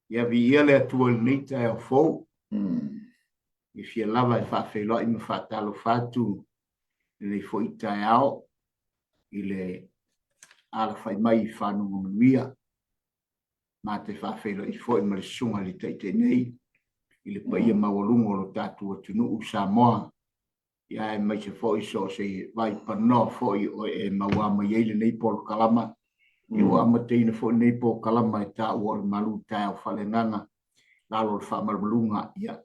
ia vi ia le tua ni tai o fo i fia lava e fa fe lo i me fa talo fatu le fo i tai ao i le ala fai mai fa no mia ma te fa fe lo i fo i me sunga le tai te nei i le pa ia mawalungo lo tatu o tunu u Samoa ia e mai se fo i so se vai pa no fo i o e mawama i le nei pol kalama i o amateina fo nei pol kalama e ta o malu tai o fale nganga lalo fa marulunga ia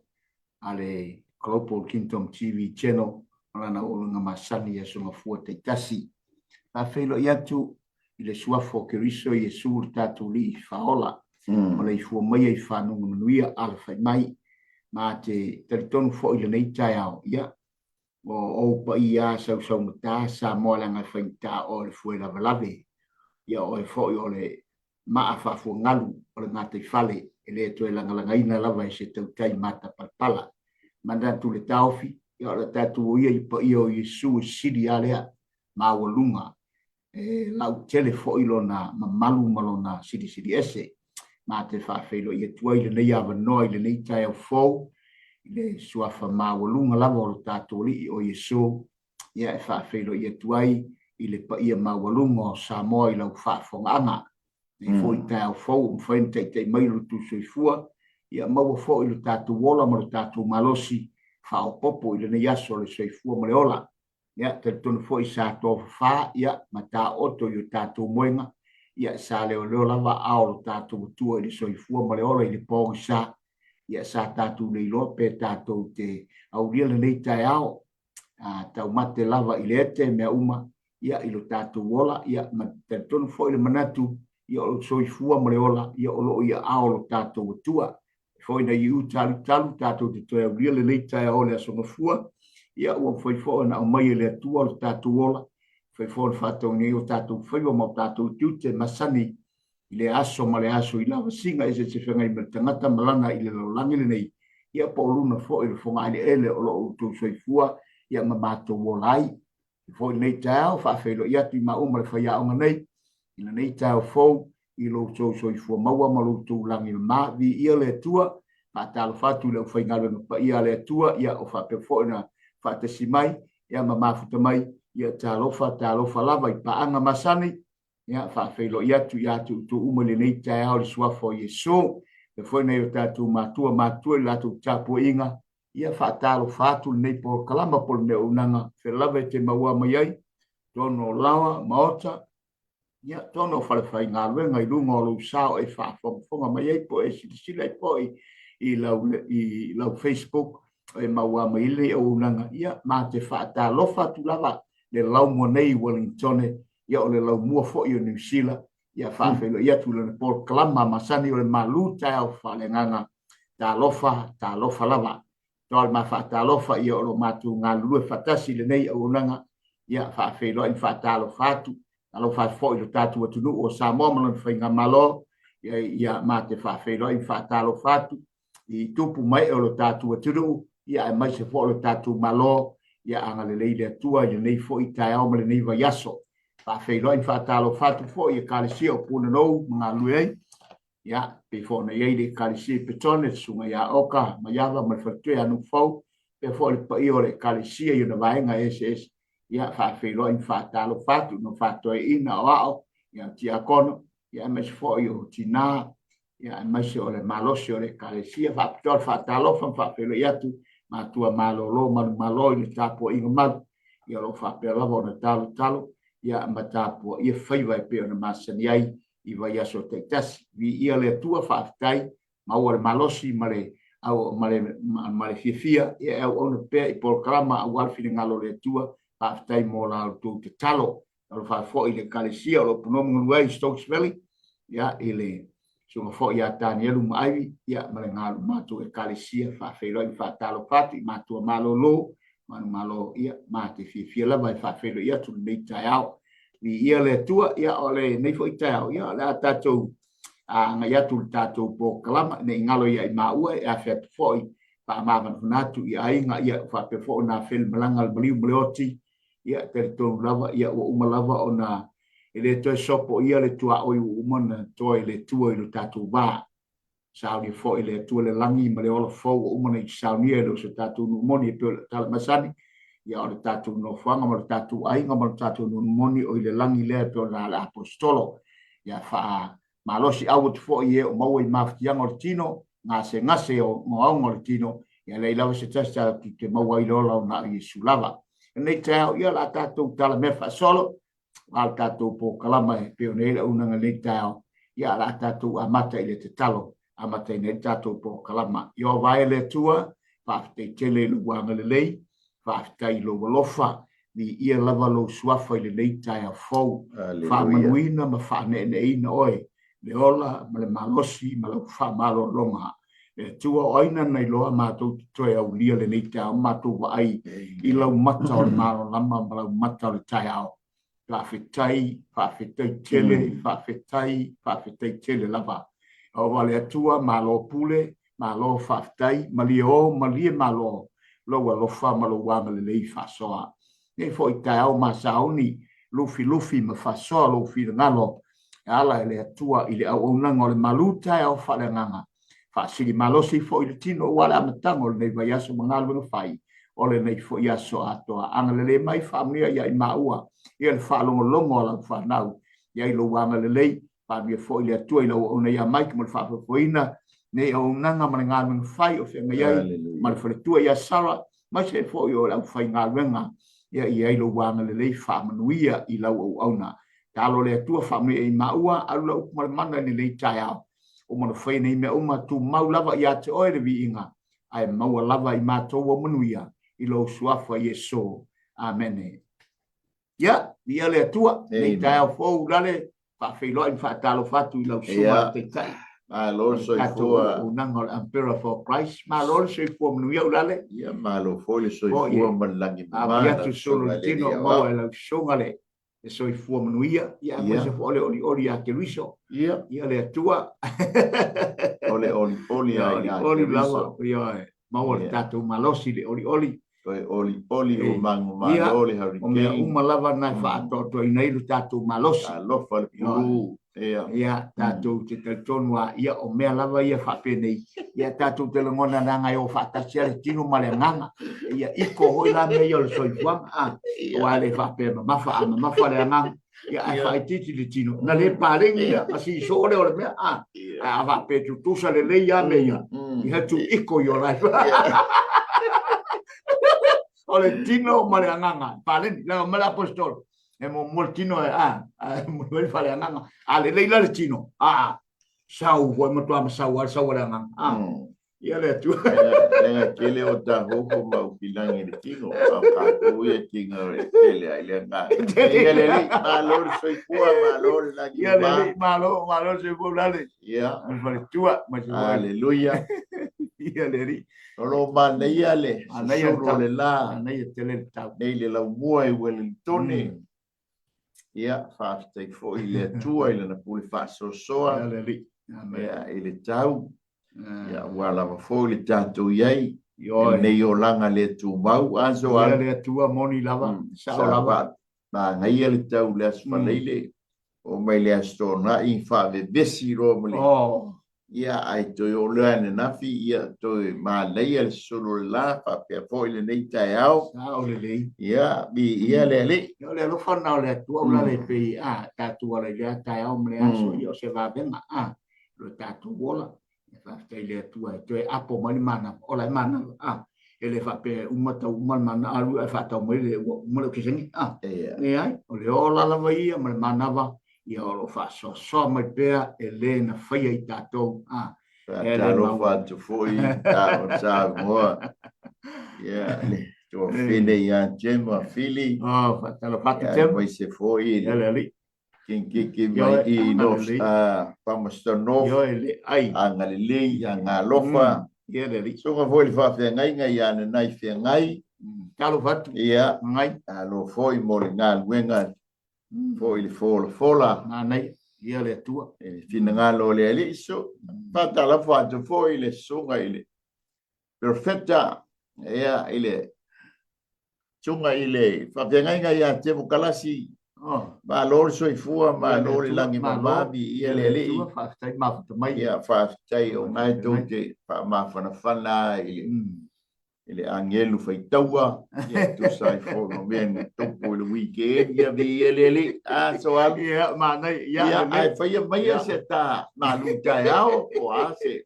ale Global Kingdom TV channel ona o nga masani ya so mafua te tasi a felo yatu i le suafo ke riso i sur tatu li faola ma le fu mai i fa no nuia alfa mai ma te teritonu fo i le nei tai au ia o pa ia sa mata sa mo la nga faita o le fu la valave ia o fo i ole ma fa fu ngalu o le ngate fale ele to la nga ina lava se tautai mata palpala manda tu le taufi ia le tatu ia i pa io Yesu sidi alea ma walunga lau telefo ilona malu malona sidi ese ma te fa felo ia tua ile nei ava no ile nei tai o fo ile suafa ma walunga lava o tatu li o Yesu ia fa felo ia tuai ile pa ia ma walunga sa mo ile fa fonganga e foi tai o fo frente te mai tu soifua ia mau fo ile tatu wola mo tatu malosi fa o popo ile nei aso le soifua mo le ola ia te tonu fo i sa to fa ia mata oto yo tatu moenga ia sa le o lava ao tatu tu ile soifua mo le ola ile po sa ia sa tatu le lo pe tatu te au ile nei tai ao tau mate lava ile te me uma ia ilo tatu wola ia te tonu fo ile manatu ia o soifua mo le ola ia o lo ia ao tatu tua foi na iu talu tatu te toi au le leita e ole aso mafua ia ua foi fo na o mai le tua o tatu ola foi fo fato ni o tatu foi o mo tatu tute masani ile aso ma le aso i lava singa ese se fenga i tangata malanga ile lo langi le nei ia po luna fo i fo ngai ele o lo tu soifua ia ma mato wolai fo nei tau fa felo ia ti ma umre fa ia o nei ile nei tau fo i lo soifua maua malu tu langi ma vi ia le tua pa talo fatu le fai ngalo pa ia le tua ia o fa pe fo na fa te simai ia ma mafuta mai ia talo fa lava i pa anga masani ia fa felo ia tu umele nei tau le suafo Yesu e foi nei tatu matua la tu tapo inga ia fa talo fatu nei por kalama por me unanga fe lava te maua mai ai tono lawa maota ia tono fai ngalo ngai lungo lo sao e fa fonga mai ai po e sila po i lau Facebook e maua mai le o nanga ia ma te fa ta lofa tu lava le lau mo nei Wellington ia o le lau mua fo i New Zealand ia fa felo ia tu le por klama masani o le malu ta o fa le nganga ta lofa lava tol ma fa ta lofa ia o matu ngalu e fatasi le nei o nanga ia fa felo in fa ta lo fatu alo fa fo i tatu tu o sa mo mo fa ngamalo ia ma te fa felo in fa ta lo fatu i tupu mai o lo tatu atu ia mai se fo lo tatu malo ia anga le leile tua i nei fo i tai au le nei va yaso fa felo in fa talo fatu fo i kalisi o puna no nga luei ia pe fo na ia le kalisi petone sunga ia oka maiava ma fatu anu fo pe fo le pa i o le kalisi i na vaenga ss ia fa felo in fa talo fatu no fatu ina o ia ti akono ia mai se fo i o tina ia mai se ole malosi ole kalesia fa ptor fa talo fa pelo ia tu ma tua malolo malo i tapo i mal ia lo fa pelo bona talo ia ma tapo ia fai vai pe na masani ai i vai aso te tas vi ia le tua fa tai ma ole malosi male au male fia ia ona pe i programa au alfi ngalo le tua fa tai mo la tu te talo lo fa fo i le kalesia lo pono ngui Stokes Valley ia ile so fo ia tani lu mai ia malenga matu e kalisia fa felo in fa talo fati matu malolo malo ia mate fi la vai fa felo ia tu nei taiao ni ia le tua ia ole nei fo taiao ia la tatu a nga ia tu tatu po klama nei ngalo ia ma ua e afet fo pa ma natu ia inga ia fa pe fo na fel malangal bli blioti ia terto lava ia o umalava ona ele to sopo ia le tua o umana to le tua i tatu ba Sao ni fo ile tu le langi ma le ola fo o mana i sao ni e lo se tatu no moni pe tala masani ia o le tatu no fanga ma le tatu ainga ma le tatu no moni o ile langi le pe la apostolo ia fa malosi au fo ie o mau i maftianga o tino ngase o mo o tino ia le lava se tasta ki te mau ai lola na i sulava nei tau ia la tatu tala me fa solo al tatu po kalama pe o nei una nei tau ia la tatu amata ile te talo amata nei tatu po kalama io vai le tua fa te tele lu wanga le lei fa tai lo lofa ni ia lava lo suafa ile lei tai a fo fa manuina ma fa ne ina oi le ola ma le malosi ma lo fa malo longa e tua oina nei loa mātou toi au lia le nei tau mātou wa ai i lau mata o le maro lama ma lau mata o le tai au whawhetai tele lava o wale atua malo pule malo whawhetai malie malo loa lofa ma lo wa ma le lei whasoa nei fo i tai au ma sauni lufi ma whasoa lufi ngalo ala ele atua i le au nanga o le malutai au whalenganga fa sigi malosi fo i tino wala matango nei vai aso mangalo no fai ole nei fo ia so ato anga le mai fa mia ia i maua ia le fa longo la fa nau ia i lo wanga le lei fa mia fo i le tua i lo ona ia mai mo fa fo ina nei o nanga mangalo no fai o fe ngai ma fo le tua ia sara ma se fo i o la fai ngalwenga ia i lo wanga le lei fa manuia i lo ona talo le tua fa mia i maua alu o manga ni le tai au o mana whai nei mea uma tu mau lava i ate oere vi inga. Ai maua lava i mātou o manuia i lo suafa i e so. Amen. Ia, ia le atua. Nei tai au fōu lale, whawhailoa i whaatalo whatu i lau suma te tai. Ma lo so i fua. O nangol Emperor for Christ. Ma lo so i fua manuia u lale. Ia, ma lo fōi so i fua manlangi mamana. A biatu solo tino mau e lau songale. E so i fua manuia. Ia, ma se fo oli a ke luiso. Ia le atua. Oli lava. Ia, mau le tatu malosi le oli. Oli o mangu maloli hurricane. O mea uma lava nai whaatoto i nei lu tatu malosi. Alofa le puru. Ia, tatu te teltonua. Ia, o mea lava ia whapenei. Ia, tatu te langona nanga i o whaatasia le tino male nganga. Ia, iko hoi la mea i o le soifuanga. O ale whapema mafa le nganga. Ia, ai whaititi le tino. Na le parengi ia, asi i sore o le mea. A whapetu tusa le leia mea. I hatu iko i o lai. O le tino male nganga. Parengi, la mala apostol. E mo tino mo fale nganga. Ale leila le tino. Sau foi mo tua sau le nganga. Ia le tu. Lenga kele o ta hoko mau pilangi le tino. Ka ku e tinga ele ai le nganga. Ia le malor soi kua malor la ki. Ia le malor soi kua lale. Ia. Fale tua. Aleluia. Ia le ri. Olo mana ia le. Suro le la. Ana ia tele tau. Nei le lau mua i Wellington. Ia, whaaftai fo i le tua i le na puli whaasosoa. Ia, i le tau. Ia, wala fo i le tātou iai. Nei o langa le tu mau. Anso ia le tua moni lava. Sao lava. Ma ngai le tau le aswaleile. O mai le astona i whaave besi roa mole. Ia, ai toi o lea ne nafi. Ia, toi ma leia le solo la. Whapea fo i le nei tai au. Sao le lei. Ia, ia le le. Yo le lofa na le tua ula le pe tatu ala ya tai au mle aso yo se va benga lo tatu wola e fa tai le tua e apo mali mana ola mana ele fa pe umata mana alu e fa ta mo le mo ke sengi e ai o le ola la vai ma mana va yo lo fa so ma pe ele na fa i tatu ele lo fa tu foi ta mo yeah o fine ia gema fili fatalo tempo vai se foi ele que vai i nos vamos to no yo ele ai anga le anga lofa ele so nga foi fa fe ngai ia na nai fe ngai talo fatu ia ngai alo foi mo ngal wenga foi fola nai ia le tua fina ngalo le ali so fatala fa foi le so ngai perfetta ia ile chunga ile fa venga ia te kalasi Ma lo soifua ma lo langi mamabi ia le tu fa stai ma mai ia fa tai o ngai to te fa ma fana ele angelu fai taua ia tu sai fo no men to po le weekend ia vi ele so ia ma nei ia ai fai mai se ta ma lu tai ao o a se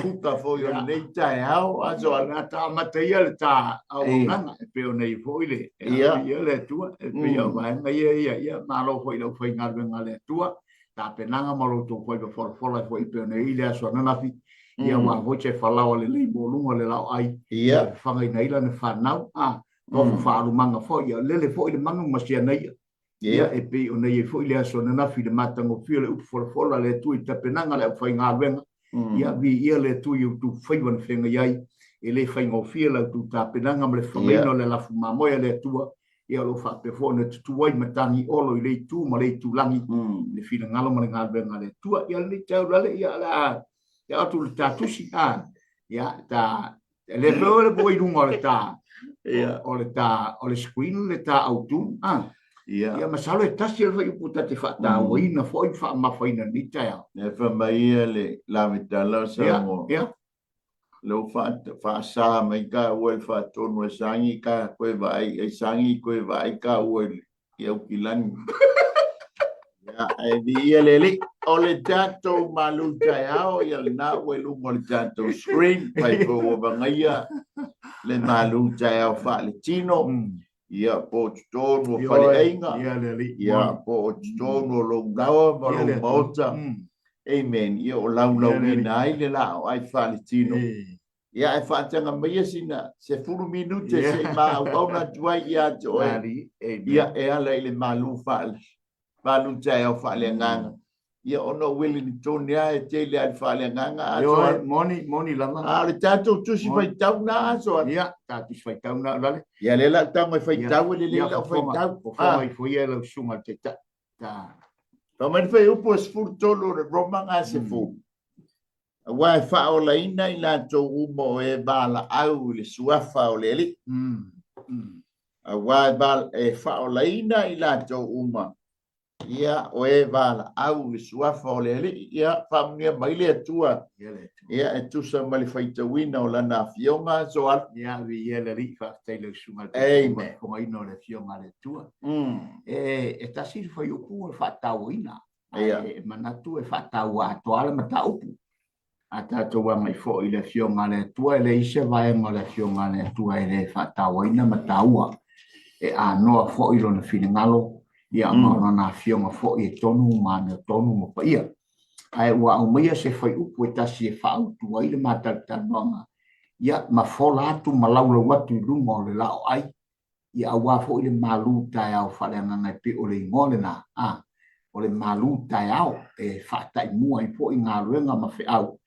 kuka fo yo nei tai ao a so na ta matai le ta au nganga pe o nei fo ile ia le tua pe ia vai mai ia ma lo foi lo foi ngal le tua ta penanga ma lo to foi fo foi pe o nei ile so na fi ia wa voce falava le bolunga le lao ai ia fanga nei la na fanau to fa lu manga fo ia le fo ile manga masia nei ia e pe o nei fo ile so na fi le matango fi le fo le tu ta penanga le foi ngal ia vi ia le tu you tu foi wan fenga ia e le foi ngo fi le tu ta penanga le famino le la fuma moya le tua ia lo fa pe fo ne tu wai matani olo le tu ma le tu langi le fi ngalo ma ngal venga le tua ia le tau le ia la ya tu tu si ya ta le le boy du ngol ta ya o le screen le ta auto ya masalo ta si le puta te fa ta o ina foi fa ma foi na ni ta ya fa mai le la mitala sa mo ya lo fa sa mai ka o fa to no sangi ka ko vai ai sangi ko vai ka o ya ukilan ya e dia lele ole tanto malu tayao ya na welu mol tanto screen pai ko bangaia le malu tayao fa le chino ya po to no fa le ainga ya po to no lo gawa ba lo mota amen ya o lau ni nai le la ai fa le chino ya e fa tanga mai sina se fulu minute se ma au na tua ya joy ya e ala le malu fa Balu jaya fa le nganga. Ia ono wili ni tonia e te le fa le nganga. Yo moni lama. Le tato tu si fai tau na so. Ia tato si fai tau na lale. Ia le la tau mai fai tau le la fai tau. Ko mai foi e lo sunga te ta. Pa mai fai upo sfur tolo le romanga se fu. Wa fa o la ina ila to umo e bala au le suafa o le li. Wa bal e fa o la ina ila to uma. Ia o e vala au le suafa o le ia famnia mai le tua ia e tu sa mali faita wina o lana fionga so al ia vi ia le ri fa tele sunga ko mai no le fionga le tua e ta si foi o ku fa ta wina e manatu e fa ta wa to ala mata upu ata to wa mai fo ile fionga le tua le ise vai mo le fionga le tua ile fa ta wina mata ua e a no fo ilo na finangalo ia ma na fionga fo e tonu ma na tonu mo pa ia ai wa o mai se foi upu e tasi e fa tu ai le mata tanonga ia ma fola tu malau watu lu mo le lao ai ia wa fo ile malu tai au fa le na pe o le ngole na o le malu tai au e fa tai mu ai fo inga ruenga ma fe au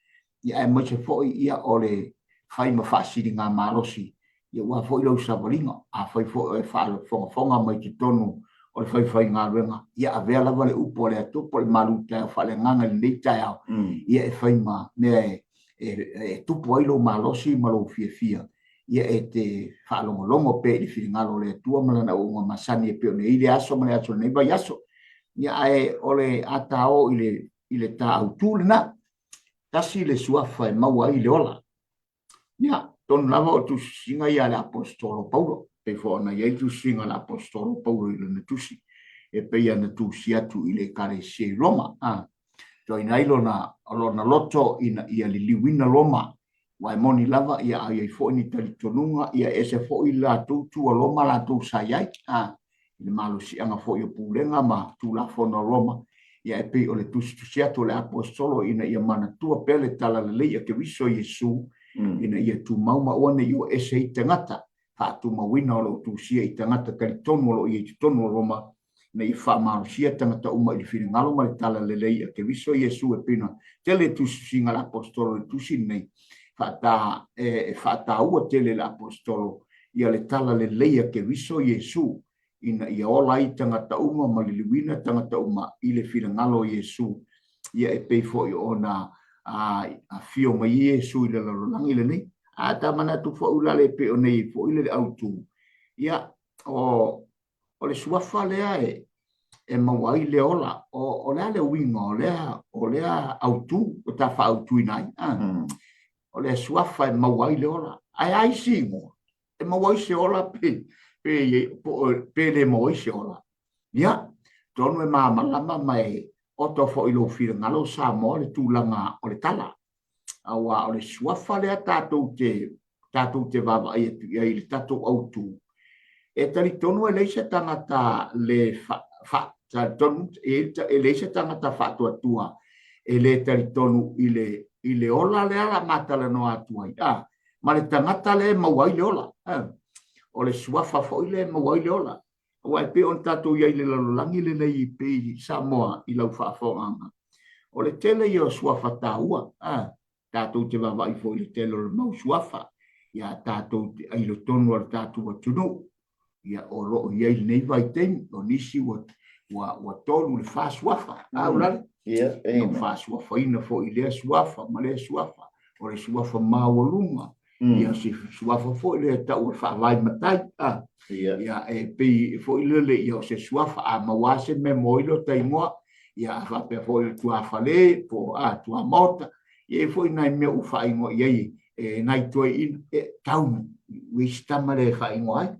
ia e mo se fo ia o le fai ma fa si nga malosi ia wa fo ile usabolinga fai fo e fa fonga mai ki tonu o le fai ngā ruenga. Ia a vea lava le upo le atu po le malu tai fa le nganga le nei tai au. Ia e fai ma mea e tupu ai lo malosi ma lo fia. Ia e te whaalongolongo pe i whiri ngalo le atua malana o ngā masani e peo ne i le aso ma le aso nei vai aso. Ia e o le atao i le ta au tūle na. Tasi le suafa e maua i le ola. Ia, tonu lava o tu singa ia le apostolo Paulo. Pe fona ia tu singa l'apostolo Paulo i le tusi e pe ia na tusi atu i le kare se Roma to ina ilona alona loto ina ia li liwina Roma wa moni lava ia ai fo ni tali tonunga ia ese fo i la tu Roma la tu sayai le malo si anga fo ia pulenga ma tu la fona Roma ia e pe o le tusi atu le apostolo ina ia mana tua pele tala le ia ke viso Yesu ina ia tu mauma ona io ese tangata tu mawina o lo tu sia i tangata kari tonu lo i tonu Roma na i wha maru sia tangata uma i whiri ngalo ma le tala lelei a ke viso Yesu e pina tele tu singa l'apostolo le tu sin nei wha ua tele l'apostolo i le tala lelei a ke viso Yesu ina i ola i tangata uma ma le liwina tangata uma i le whiri ngalo Yesu ia e pei fo i ona a fio mai Yesu i le lalolangi le nei ata mana tu fo ulale pe o nei fo ile autu ia o le suafa le ai e mawai le ola o le winga o le autu o ta fa autu nai o le suafa e mawai le ola ai singo e mawai se ola pe le mawai se ola ya tonu e malama mai o to fo ilo fira ngalo sa mo le tulanga o le tala awa o le suafa le tatou te vava ai le tatou autu e tali tonu e leisa tangata le fa tonu e leisa tangata fa tua e le tali tonu i le ola le ala matala no atua ma le tangata le mawai le ola o le suafa fo i le mawai le ola wa pe on tatou ia le lalolangi le nei pe Samoa i lau whaafonga o le tele i o suafa taua tatou te vava i fo i le tele o le mau suafa ia tatou i lo tonu o le tatou atunu ia o lo ia i nei vai temi o nisi wa tolu le fa suafa ulale ia no fa suafa ina fo i le suafa ma le suafa o le suafa mawalunga ia si suafa fo i le tau fa vai matai ia e pe fo i le ia se suafa a mawase me moilo tai moa ia fa pe fo i tua fale po tua mota ia fo i nai me u fa ingo ia e nai toi in tau wista male fa ingo ai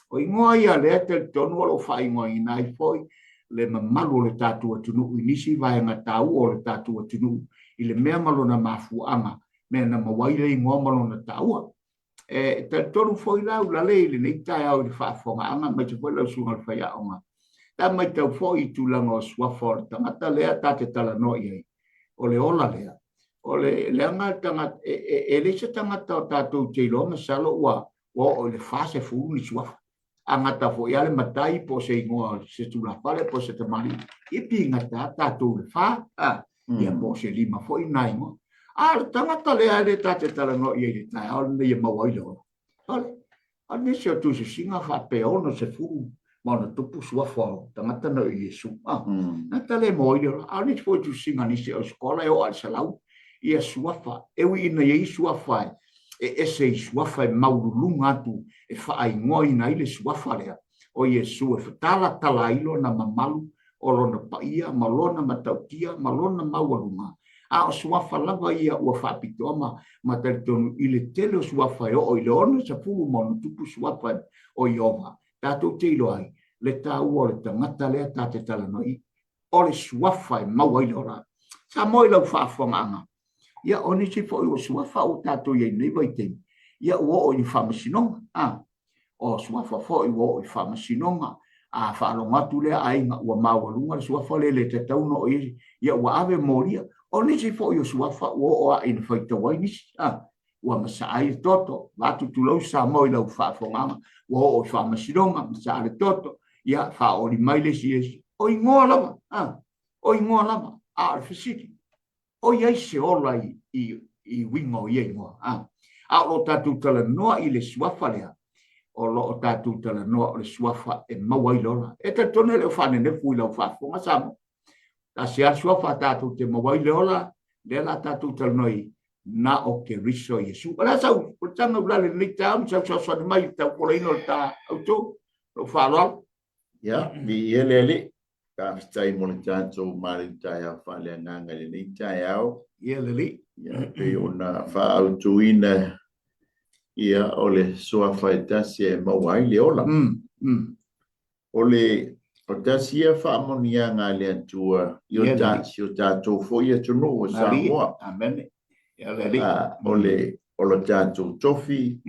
o ingoa ia le te tonu o fa ingoa i nai foi le mamalu le tatu atunu inisi vai nga tau o le tatu atunu i le mea malona mafuanga mea na mawai le ingoa malona tau te tonu foi lau la le nei tai au le whaafonga anga mai te foi lau sunga le whaia onga ta mai tau foi i tūlanga o suafor tangata lea tate tala no iei o le ola lea o le anga tangata e le se tangata o tatu te ilo masalo o le fase fulu ni suafa angata fo ia le matai po se ingoa se tula pale po se tamari i pingata tatou le fa ia po se lima fo inai mo tangata le ale tate tala no ia le tai au le mawai lo ale se tu se singa fa pe ono se fu mana tupu suafa tangata no Yesu na tale mo ile ale fo tu singa ni se skola e o al salau ia suafa e wi ina ye suafa e se suafa e maululunga atu e whaai ngoi na ile suafa lea o Yesu e whatala tala ilo na mamalu o lona paia, malona matautia, malona maualunga a o suafa lava ia ua whapitoama ma taritonu ile tele o suafa e o ile ono sa fulu monu tupu suafa o Iova tatou te ilo ai le tau o le tangata lea tate tala noi o le suafa e maua ile ora sa moi lau whaafonga ia oni si fo o suafa o tatou ia nei vai temi ia o i whamasinonga o suafa fo i o i whamasinonga a whaalonga tu lea ainga ua mawalunga le suafa le te tau no ia ua ave moria oni si fo o suafa o a ina whaitawai nisi ua masaai toto watu tulau sa moi lau whaafonga o i whamasinonga masaai toto ia whaoli maile si esi o ingoa lama o ingoa lama a fisiki o iai se ola i wingo iai moa. A o tatu tala noa i le suafa lea. O lo tatu tala noa o le suafa e maua i lola. E te tone leo whane ne fui lau whafonga samo. Ta se a suafa tatu te maua i leola, le la tatu tala noi na o ke riso Yesu. Ala sau, o tanga ulale ni tau, sau sau sau mai tau kola ino ta auto, lo whaloa. Ya, di ele. Ka stai mo le tātou mari tai au whale nganga le ni tai au. Ia lili. Ia pe ona whaautuina ia o le soa whaitasi e mawai le ola. O tasi e whaamonia ngā le atua i o tātou fo i atunu o Samoa. Amen. Ia lili. O le tātou tofi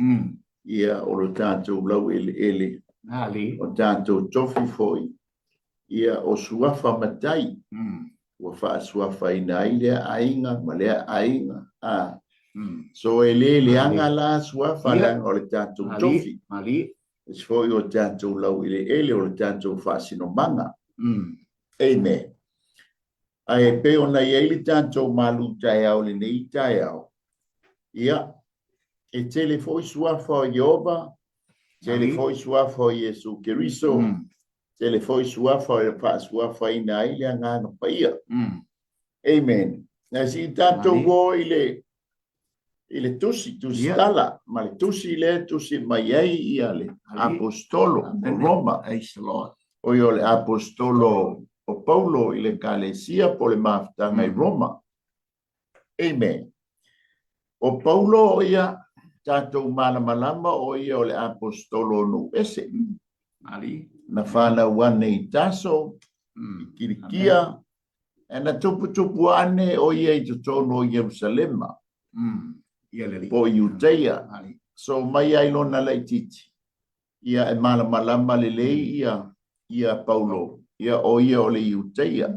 ia o le tātou lau ele. O tātou tofi foi. Ia o suafa matai ua whaasuafa ina ilea ainga ma lea ainga so e leanga la suafa lang o le tātou tofi es foi o tātou lau ele o le tātou whaasinomanga amen ai pe ona ia ili tātou malu tai au le nei tai au ia e tele foi suafa o Iova tele foi suafa o Yesu Keriso tele foi suafa e pa suafa ina ile nga no paia. Amen. Na si tanto go ile tusi tala, ma le tusi mai ai ia le apostolo Roma. Praise the Lord. o i o le apostolo o Paulo i le kalesia po le mafutanga i Roma. Amen. O Paulo o ia tātou malama o ia o le apostolo no ese. Na whana wane i taso, kirikia, e na tupu ane o ia i tutono o Yerusalema. Po Judea. So mai ai lona lai titi. Ia e malama le lei ia Paulo. Ia o le Judea.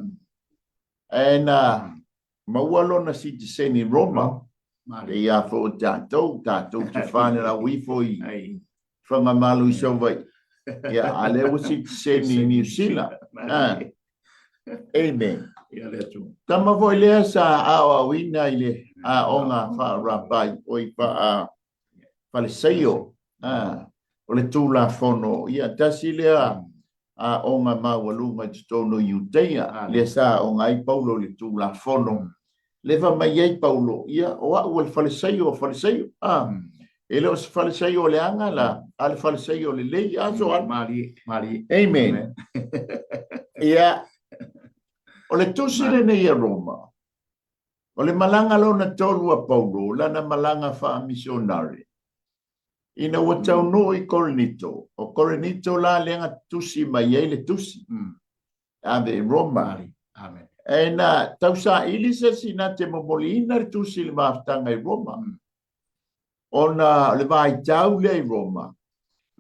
E na maua lona citizen i Roma. E ia fo tātou te whane la wifo i whangamalu i sawai. Ia ale o citizen i New Zealand. Amen. Tama voi lea sa awina i le a onga whaarapai o i whaleseio. O le tūla whono. Ia tasi lea a onga mawalunga i tono Judea. Lea sa onga i Paulo le tūla whono. Leva mai ai Paulo. Ia o au le whaleseio. E leo se whaleseio le anga la. Ale whaleseio le lei. Mari. Amen. Ia o le tusire nei a Roma. O le malanga lona tolu a Paulo, lana malanga wha missionari. Ina ua tau no i Corinito. O Corinito la leanga tusi mai ei le tusi. Ave Roma. Amen. E na tau sa ilisa sina te momolina le tusi le maftanga i Roma. Ona le vai tau le i Roma.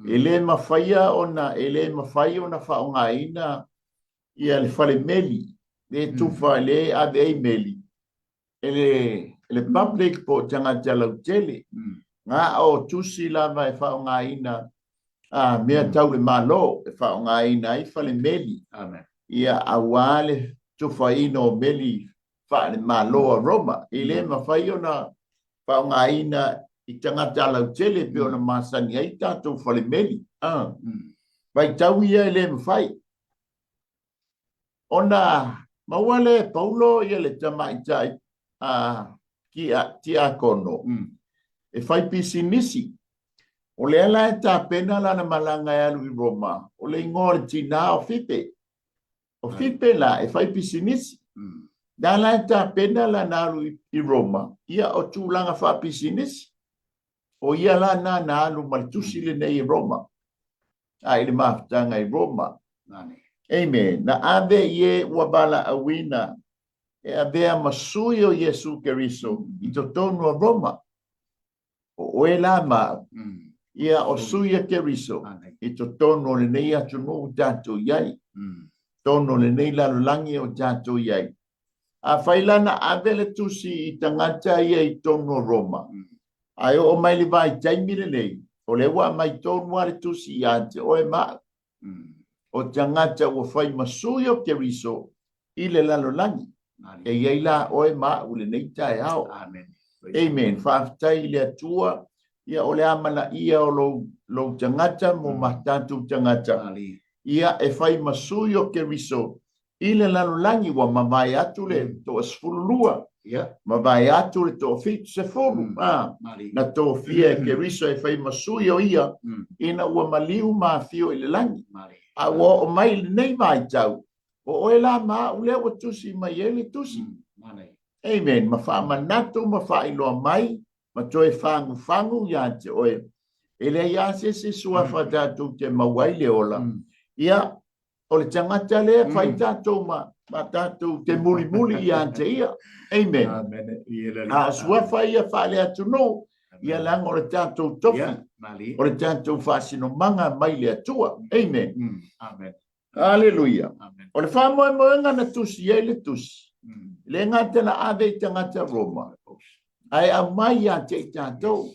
Ele mawhaia ona whaongaina ia le whale meli. Le tufa le ave meli. Le public po tangata lautele. Ngā o tusi lava e whaongaina mea tau le malo e whaongaina i whale meli. Ia awale tufa ino meli whale malo a Roma. Ele mawhaia ona whaongaina i tangata lautele pe ona masani ai tātou whale meli. Vai tau ia ele mwhai. Ona mawale Paulo ia le tamaitai ki a kono. E whai pisi nisi. O le ala e tā pena lana malanga e alu i Roma. O le ingore tina o fipe. O fipe la e whai pisi nisi. Dala e tā pena lana alu i Roma. Ia o tūlanga wha pisi nisi. O ia la na alu maltusi le nei i Roma. Ai le mafutanga i Roma. Amen. Na ave ye wabala awina. E avea masui o Yesu Keriso. I totonu a Roma. O e la ma. Ia o suia Keriso. I totonu le nei atunu tatu yai. Tono le nei lalulangi o tatu yai. A whailana ave le tusi i tangata ia i tonu Roma. Ai o mai le vai taimile nei. O le wa mai tonu ale tusi i ante. O e maa. O tangata ua whai masui o Keriso i le lalulangi. E iei la oe maa ule nei tae ao. Amen. Whaafitai le atua. Ia o le amana ia o lo tangata mo matatu tangata. Ia e whai masui o Keriso i le lalulangi wa mawai atu le to asfululua. Mawai atu le to fitu se fulu. Na to fia Keriso e whai masui o ia. Ina ua maliu maa fio i le langi. Awa o mai nei mai tau. O oe la maa ule o tusi mai ele tusi. Amen. Ma wha manatu, ma wha iloa mai, ma toe fangu ya te oe. Ele ia se sua wha tātou te mawai le ola. Ia, o le tangata lea whai tātou ma tātou te muli ya te ia. Amen. A sua whai ia wha le atu no, ia lang o le tātou tofi. O le tātou whasino manga mai le atua. Amen. Hallelujah. O le whamoenga na tusi e le tusi. Le ngata na ave i tangata Roma. Ai a mai a te tātou.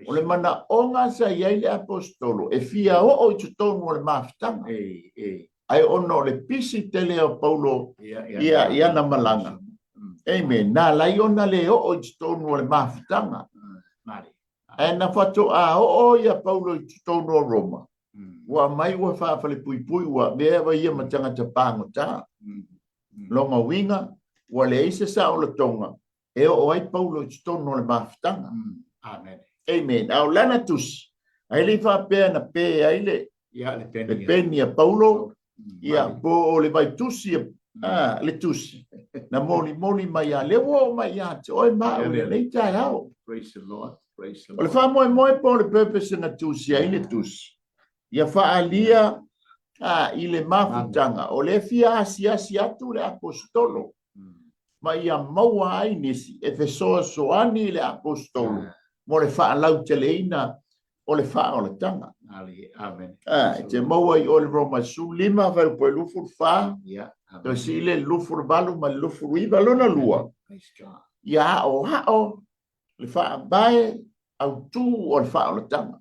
O le mana onga sa iei le apostolo. E fia o i tutonu o le mafutanga. Ai ono le pisi tele o Paulo ia na malanga. Amen. Nā lai ona le o i tutonu o le mafutanga. E na whato a o ia Paulo i tutonu o Roma. Wa mai wa whaafale pui wa mea wa ia matanga ta pango ta. Longa winga, wa le isa sa o le tonga. E o ai Paulo i tutonu o le mafutanga. Amen. Au lana tusi. Ai le whaapea na pe ai le. Le peni a Paulo. Ia po o le vai tusi le tusi. Na moni mai a le wo mai a oi ma o le nei tai au. Praise the Lord. Praise the O le Lord. fa mo po le purpose na tusi ai le tusi. Ia fa alia i le mafutanga o le fia asi atu le apostolo. Ma ia maua ai nisi e fesoa soani le apostolo. Mo le fa lau teleina o le fa o le tanga. Amen. Te maua i o le Roma su lima vai po lufu fa. Yeah. To si le lufu balu ma lufu iva lona lua. Ia o hao le fa bae au tu o le fa o le tanga.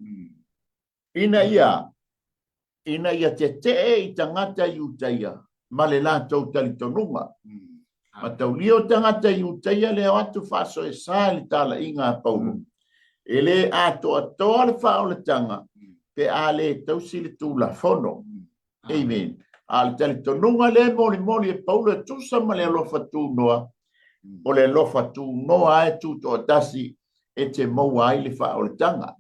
Ina ia te i tangata i utaia. Ma le la tau talitonunga. Ma tau lio tangata i utaia le atu faso e sa le tala inga a Paulo. E le ato atoa le fa o le tanga. Pe a le tau si le tu la fono. Amen. A le talitonunga le moli e Paulo e tusa ma le alofa tu noa. O le alofa tu noa e tu to tasi e te maua ai le fa o le tanga.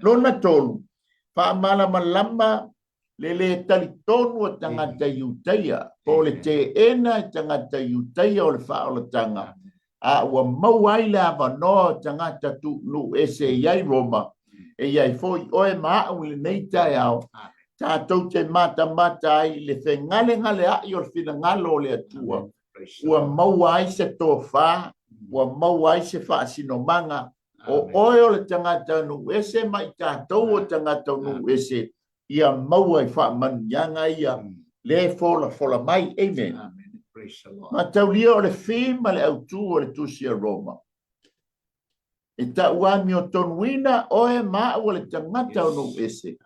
Lona tolu. Fa mala malama le talitonu o tangata iutaia. Po le te ena tangata iutaia o le fa o le tanga. A ua maua ai le avanoa tangata tu nu ese iai Roma. E iai foi oe maa le nei tai au. Tātou te mata ai le ngale ai o le whina ngalo o le atua. Ua maua ai se tō whā. Ua maua ai se wha sino manga. O oe o le tangata nu ese mai tātou o tangata nu ese. Ia maua i wha manianga ia. Le fola mai. Amen. Ma tau lia o le whima le autu o le tusia Roma. E ta uami o tonuina oe maa o le tangata o nu ese.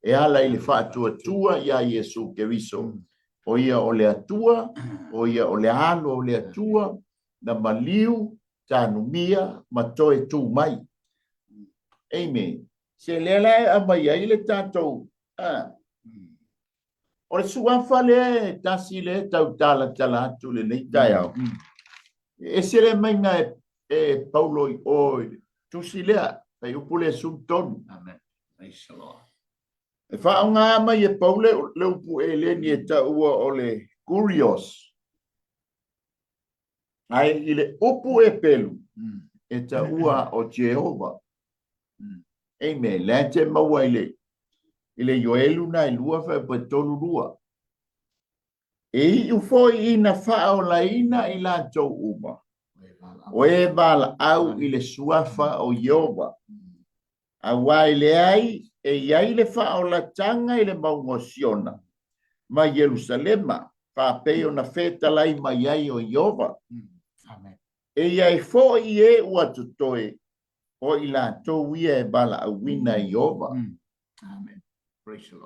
E ala i le whaatua ia Iesu Keriso. O ia o le atua, o ia o le alo o le atua, na maliu, tanumia, matoe tu mai. Amen. Se lele a mai ai le tātou. O le suafa le tasi le tau tala atu le nei tai au. E se le mainga e Paulo i oi. Tusi lea, pai upu le sumtonu. Amen. Praise the Lord. E whaonga mai e Paulo le upu e le ni e taua o le Kurios. Ai i le upu e pelu. E taua o Jehova. Amen. Le te maua i le. I le yoelu na i lua wha pa tolu lua. E i ufoi ina whao la ina i la tau uma. O e vala au i le suafa o Jehova. A wai le ai e iai le whao la tanga i le maungosiona. Ma Jerusalema. Wha peo na feta lai ma iai o Jehova. E iai fo i e ua tutoe. O i la tau ia e vala au wina i Jehova. Amen.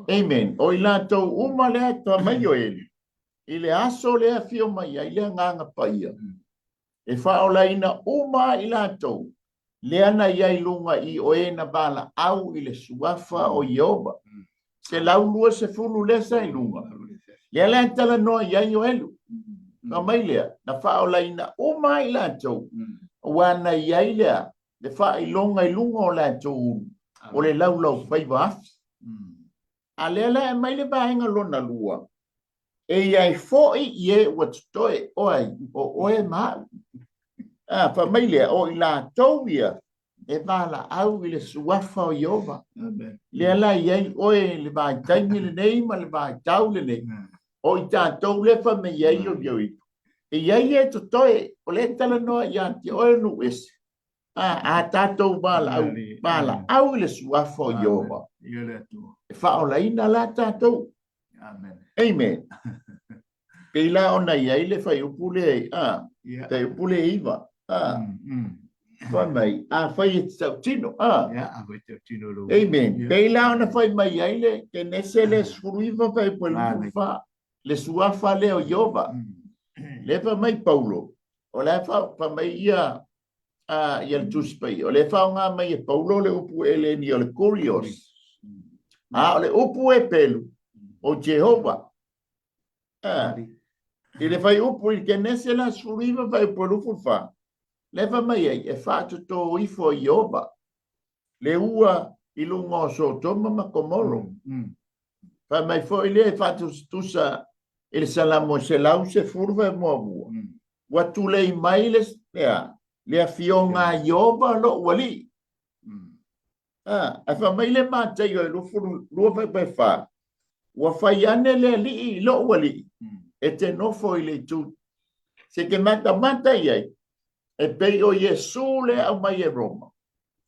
Amen. O i la tau uma le ato mai o eli. I le aso le a fio mai iai le nganga paia. E whao la ina uma i la tau. Le ana iai lunga i o e na bala au i le suafa o Jehova. Se lau lua se fulu lesa i lunga. Le ala tala noa iai o elu. Ka mai lea. Na whao la ina uma i la tau. Wana iai lea. Le wha i longa i lunga o la tau. O le lau whaiva afi. A le ala e mai le vahenga lona lua. E iai foi i e watutoe oai o oe maa. Fa mai lea o i la tau ia. E vala au i le suafa o Jehova. Le ala iai oe le vai taimi le nei ma le vai tau le nei. O i tātou le fa me iai o ioi. E iai e tutoe o le tala noa i ati oe nu ese. A tātou vala au i le suafa o Jehova. E whao la ina la tātou. Amen. Peila ona iai le whai upule whai upule iwa. Whai mai. Whai e tau tino. Amen. Peila ona whai mai iai le ke nese le suruiva whai pelu wha. Le suafa le o Jehova. Le wha mai Paulo. O le wha mai ia ia le tuspai. O le whao ngā mai e Paulo le upu e le ni o le Kurios. O le upu e pelu. O Jehova. I le whai upu i ke nese la suriva whai polu fulfa. Le wha mai e whātu tō ifo i Jehova. Le ua i lunga o so toma ma komoro. fa mai fo ile fa tusa il salamo se lau se furva mo wa tu le mai le afionga yoba lo wali fa mai le ma te yo lo furu lo fa fa wa fa yane le li lo wali e te no fo ile tu se che mata ye e pe o Yesu le au mai e Roma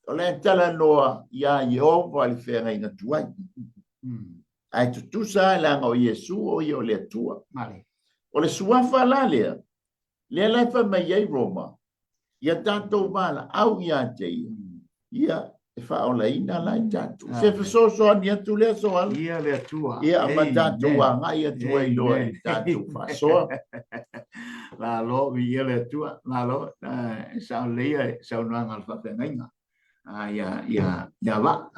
o le tala noa ya Yehova le fenga ina tuai ai tu sa la o Yesu o yo le tua o le suafa la le fa mai e Roma ia tanto mala au ia te ia e fa o la ina la tanto se fa so ni tu le so ia le tua ia ma tanto wa ngai ia tu ai lo tanto fa so la lo ia le tua la lo sa le sa no ang alfa penga ya va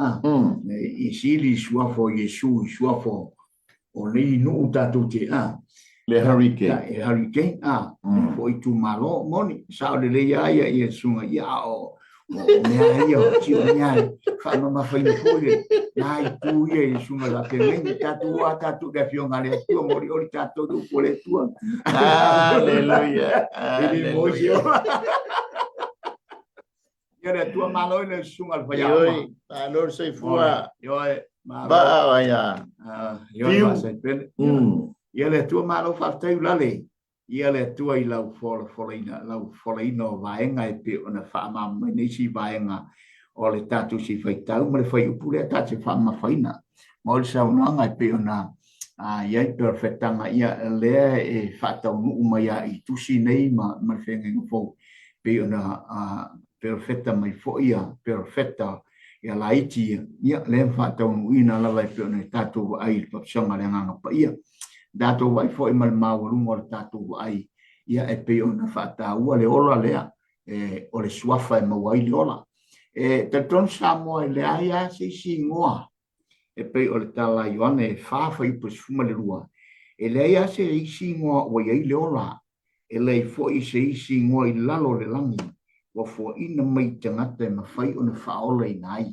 i sili suafo Yesu suafo o le no tanto te le hurricane foi tu malo moni sa le ia sunga ia o mea ia ti mea fa no ma fai foi nai tu ia sunga la penga tatu da fionga le tu mori ori tatu do pole tu aleluia ia tu malo le sunga al fai malo sei fua ba ya yo sai pen ia le tu malo fa tai lale ia le tua I lau foleina o vaenga e pe ona whaama nei si vaenga o le tatu si whaitau ma le whai upure a tatu whaama whaina ma o le saunanga e pe ona iai perfectanga ia lea e whatau nuu mai a I tusi nei ma le whenga fau pe ona perfecta mai fo ia perfecta ia la iti ia le whatau nuu ina lawa e pe ona tatu ai le papsanga le nganga pa ia dato vai foi mal maurungo le tatu ai ia e pe ona fata ua le ola lea o le suafa e mawai le ola te ton samo e le aia se singoa e pe o le tala Ioane e fafa I pos fuma le rua e le aia se singoa o iai le ola e le foi se singoa I lalo le langi wa fo ina mai tangata e mawhai o na whaola I nai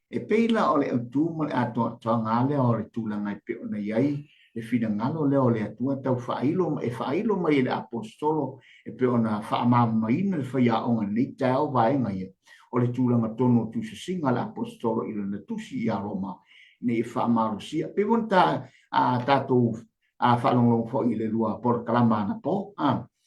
e pe la o le autu ma le ato tanga le o le tulanga e pe ona iai e fina ngalo leo le atua tau whailo mai le apostolo e pe ona whaamamaina le whaia onga nei tau vaenga ia o le tūlanga tono tu se singa le apostolo I le tusi I a Roma ne e whaamarusia pe won tātou whalonglong fo I le lua por kalama na po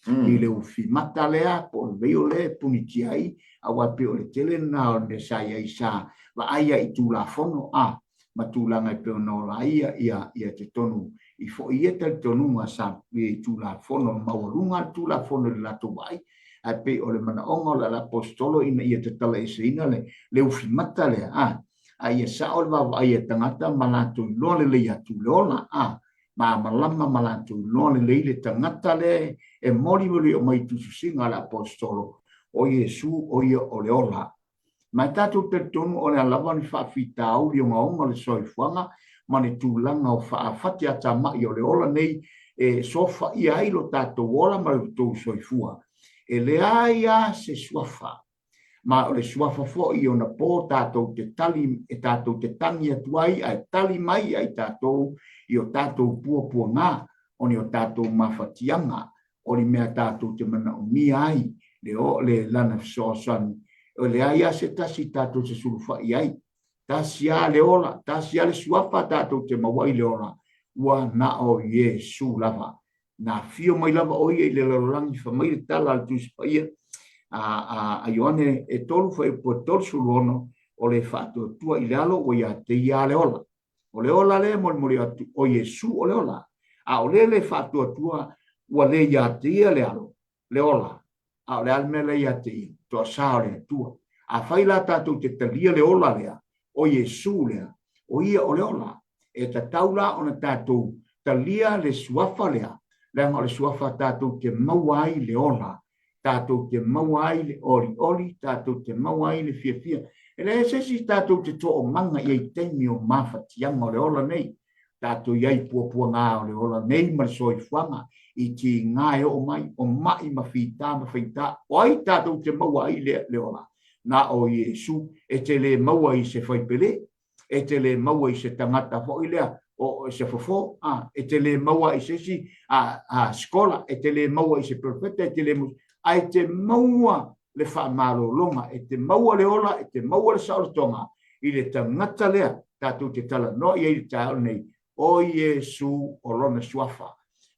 I le ufi mata lea po le veo le punitiai a wape o le tele na o le sa ia isa wa aia I tūlafono ma tūlanga I peona o la ia te tonu I fo ia te tonu ma sa I tūlafono maurunga tūlafono le lato wai a pe o le mana onga le apostolo ina ia te tala e seina le ufimata le a ia sa o le wawa ia tangata malatu loa le ia tūleona ma malama malatu loa le le tangata le e mori o mai tususinga le apostolo o Yesu o ia o le ola ma tatu te tonu o le alawa ni whaafita au li o ngaonga le soifuanga ma ne tūlanga o whaafati ata mai o le ola nei e sofa I ailo tatu ola ma le tō soifua e le aia se suafa ma o le suafa fo I o na pō tātou te tali e tātou te tangi atuai a tali mai ai tātou I o tātou pua ngā o ni o tātou mawhatianga o ni mea tātou te mana o mi ai le lana soasani o le aia se tasi tātou se sulufa I ai tasi a le ola tasi a le suafa tātou te mawai le ola ua na o Yesu lava na fio mai lava o ia I le lalangi whamai le tala al tusipa ia a Ioane e tolu fa e po tolu suluono o le whaatua tua I le alo o ia te ia le ola le mori atu o Yesu o le ola a o le whaatua tua ua le ia te ia le alo le ola a o le alme le ia te ia toa sao le tua a whaila tātou te talia le ola lea o Yesu lea o ia o le ola e ta taula o na tātou talia le suafa lea leanga o le suafa tātou te mawai le ola tātou te mawai le oli tātou te mawai le fia e le sesi tātou te to o manga I teimi o mawhatianga o le ola nei tātou iai pua ngā o le ola nei ma soifuanga I ti ngā e o mai mawhita o ai tātou te mawai le ola na o Yesu e te le maua I se whaipele e te le maua I se tangata fo I lea o se fofo e te le maua i se si skola e te le maua i se profeta e te le ai te maua le wha malolonga e te maua le ola e te maua le saolotonga i le tangata lea tātou te tala no i e tāo nei o Iesu o lona suafa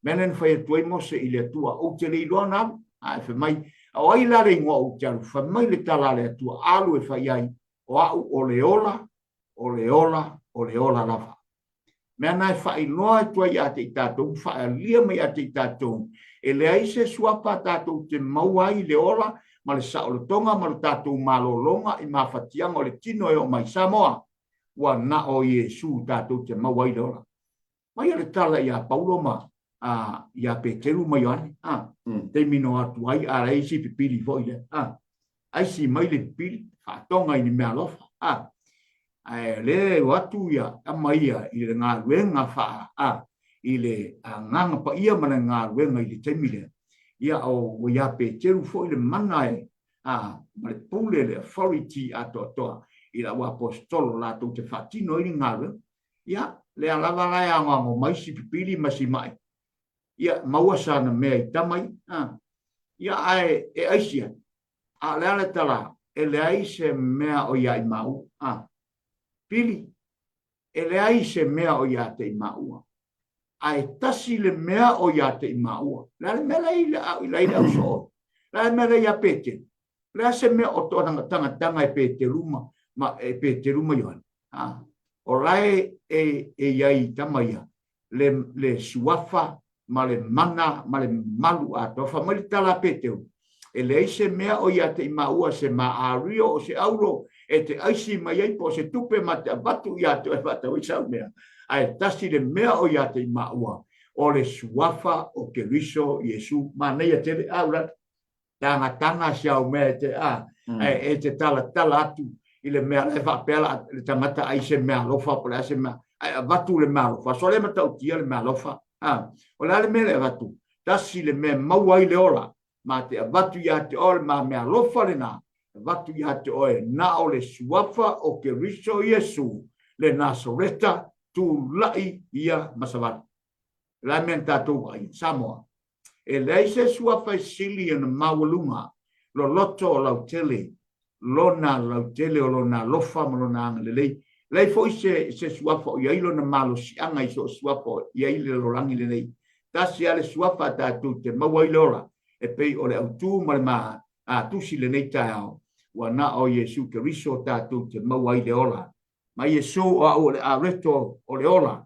menen whai tuai mose i le tua o te le iloa nā ai wha mai o ai la re ngoa o te alu wha mai le tala le tua alu e whai ai o au o le ola o le ola o le ola lava mea nai whai noa e tuai a te i tātou whai lia mai a te i tātou e le aise suapa tātou te mauai le ola ma le saolotonga ma le tātou malolonga i mawhatianga o le tino e o mai Samoa wa na o Iesu tātou te mauai le ola mai ale tala i a Paulo ma i a Peteru mai ane te mino atu ai a reisi pipiri foi le aisi mai le pipiri whatonga i ni mea lofa le watu ia amaia i le ngā ruenga wha i le nganga pa ia mana ngā ruenga i le temile ia o ia Peteru foi le mana e ma le pule le authority ato toa i la wa apostolo la tu te fatino i ngā ruenga ia le alava gai a ngango mai si pipili masi mai ia maua sana mea i tamai ia ai e aisia le ale tala e le aise mea o ia i mau pili e le aise mea o ia te i maua ai tasi le mea o ia te i maua le mea lei le au so le mea lei a pete le ase mea o toa tanga e pete ruma ma e pete ruma yoan o lai e iai tamaia le suafa ma le mana ma le malu ato fa mai tala peteu e le ise mea o ia te i maua se ma ario o se auro e te aisi mai ai po se tupe ma te abatu ia te e wata o isau mea ai tasi le mea o ia te i maua o le suafa o ke riso Iesu ma nei a te aura tanga siau mea te e te tala atu i le mea le whapela le tangata ai se mea lofa po le ase mea vatu le mea lofa so le matau tia le mea lofa o le mea le vatu tasi le mea mauai le ola ma te vatu ia te ore ma mea lofa le na vatu ia te oe na o le suafa o ke riso Iesu le Nasoreta tu lai ia masavatu la mea tātou ai Samoa e leise suafa i sili na mawalunga lo loto o lau tele lona lau tele o lona lofa ma lona anga lelei lei foi se suafa o iailo na malo si anga i so suafa i aile lo langi lelei tasi ale suafa tātou te mawai lora e pei o le autu ma le ma tusi le nei tāo wa na o Iesu ke riso tātou te mawai le ola ma Iesu o le areto o le ola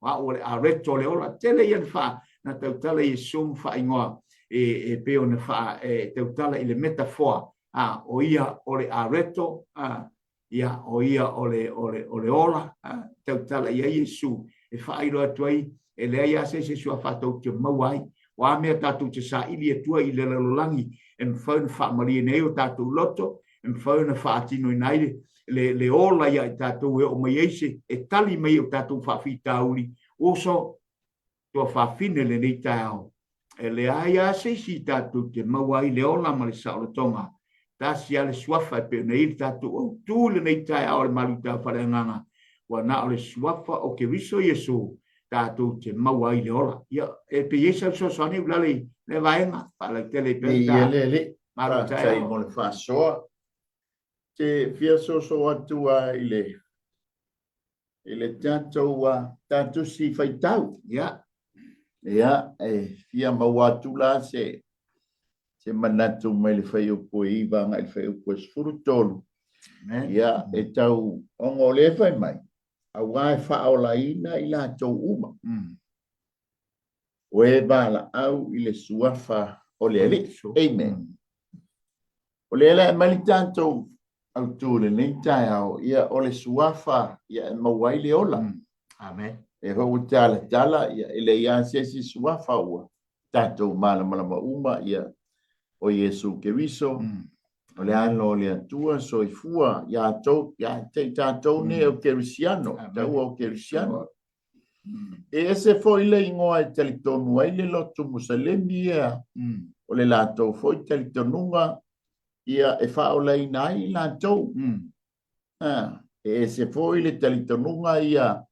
wa o le areto o le ola tele ian fa na tautala Iesu fa ingoa e peo na fa tautala i le metafoa o ia o le areto ia o ia o le ola tautala ia Iesu e whairo atuai e lea ia se sua whatou te mauai wa mea tātou te sa ili atua i le lalolangi e mwhau na whaamaria nei o tātou loto e mwhau na whaatino i naire le ola ia i tātou e o mai eise e tali mai o tātou whawhita uri oso tua whawhine le nei tāo e le aia se si tātou te mauai le ola ma le saolotonga tasi ale suafa e pe nei tātou o tū le nei tāo le maluta whareanganga wa na o le suafa o ke riso Iesu tātou te mauai le ola ia e pe Iesu so sani ulale le vaenga pala tele pe le tai mo le whasoa te fia so atua i le tātou si whaitau ia e fia mawatu la se manatu mai le whai upo i vanga i whai upo sfuru tolu ia e tau ongo le whai mai a wai whaola ina i la tau uma o e bala au i le suafa o le ali amen o le ala e mali tātou au tūle nei tai au ia o le suafa ia e mawai le ola amen e ho tala ia ele ia se suafa ua tātou malama uma ia o Iesu Keriso o le ano le atua so i fua ia te tātou ne o Kerisiano tau o Kerisiano e ese foi le ingoa e talitonu ai le lotu Musalemi ia o le lātou foi talitonunga ia e whaola i nai lātou e ese foi le talitonunga ia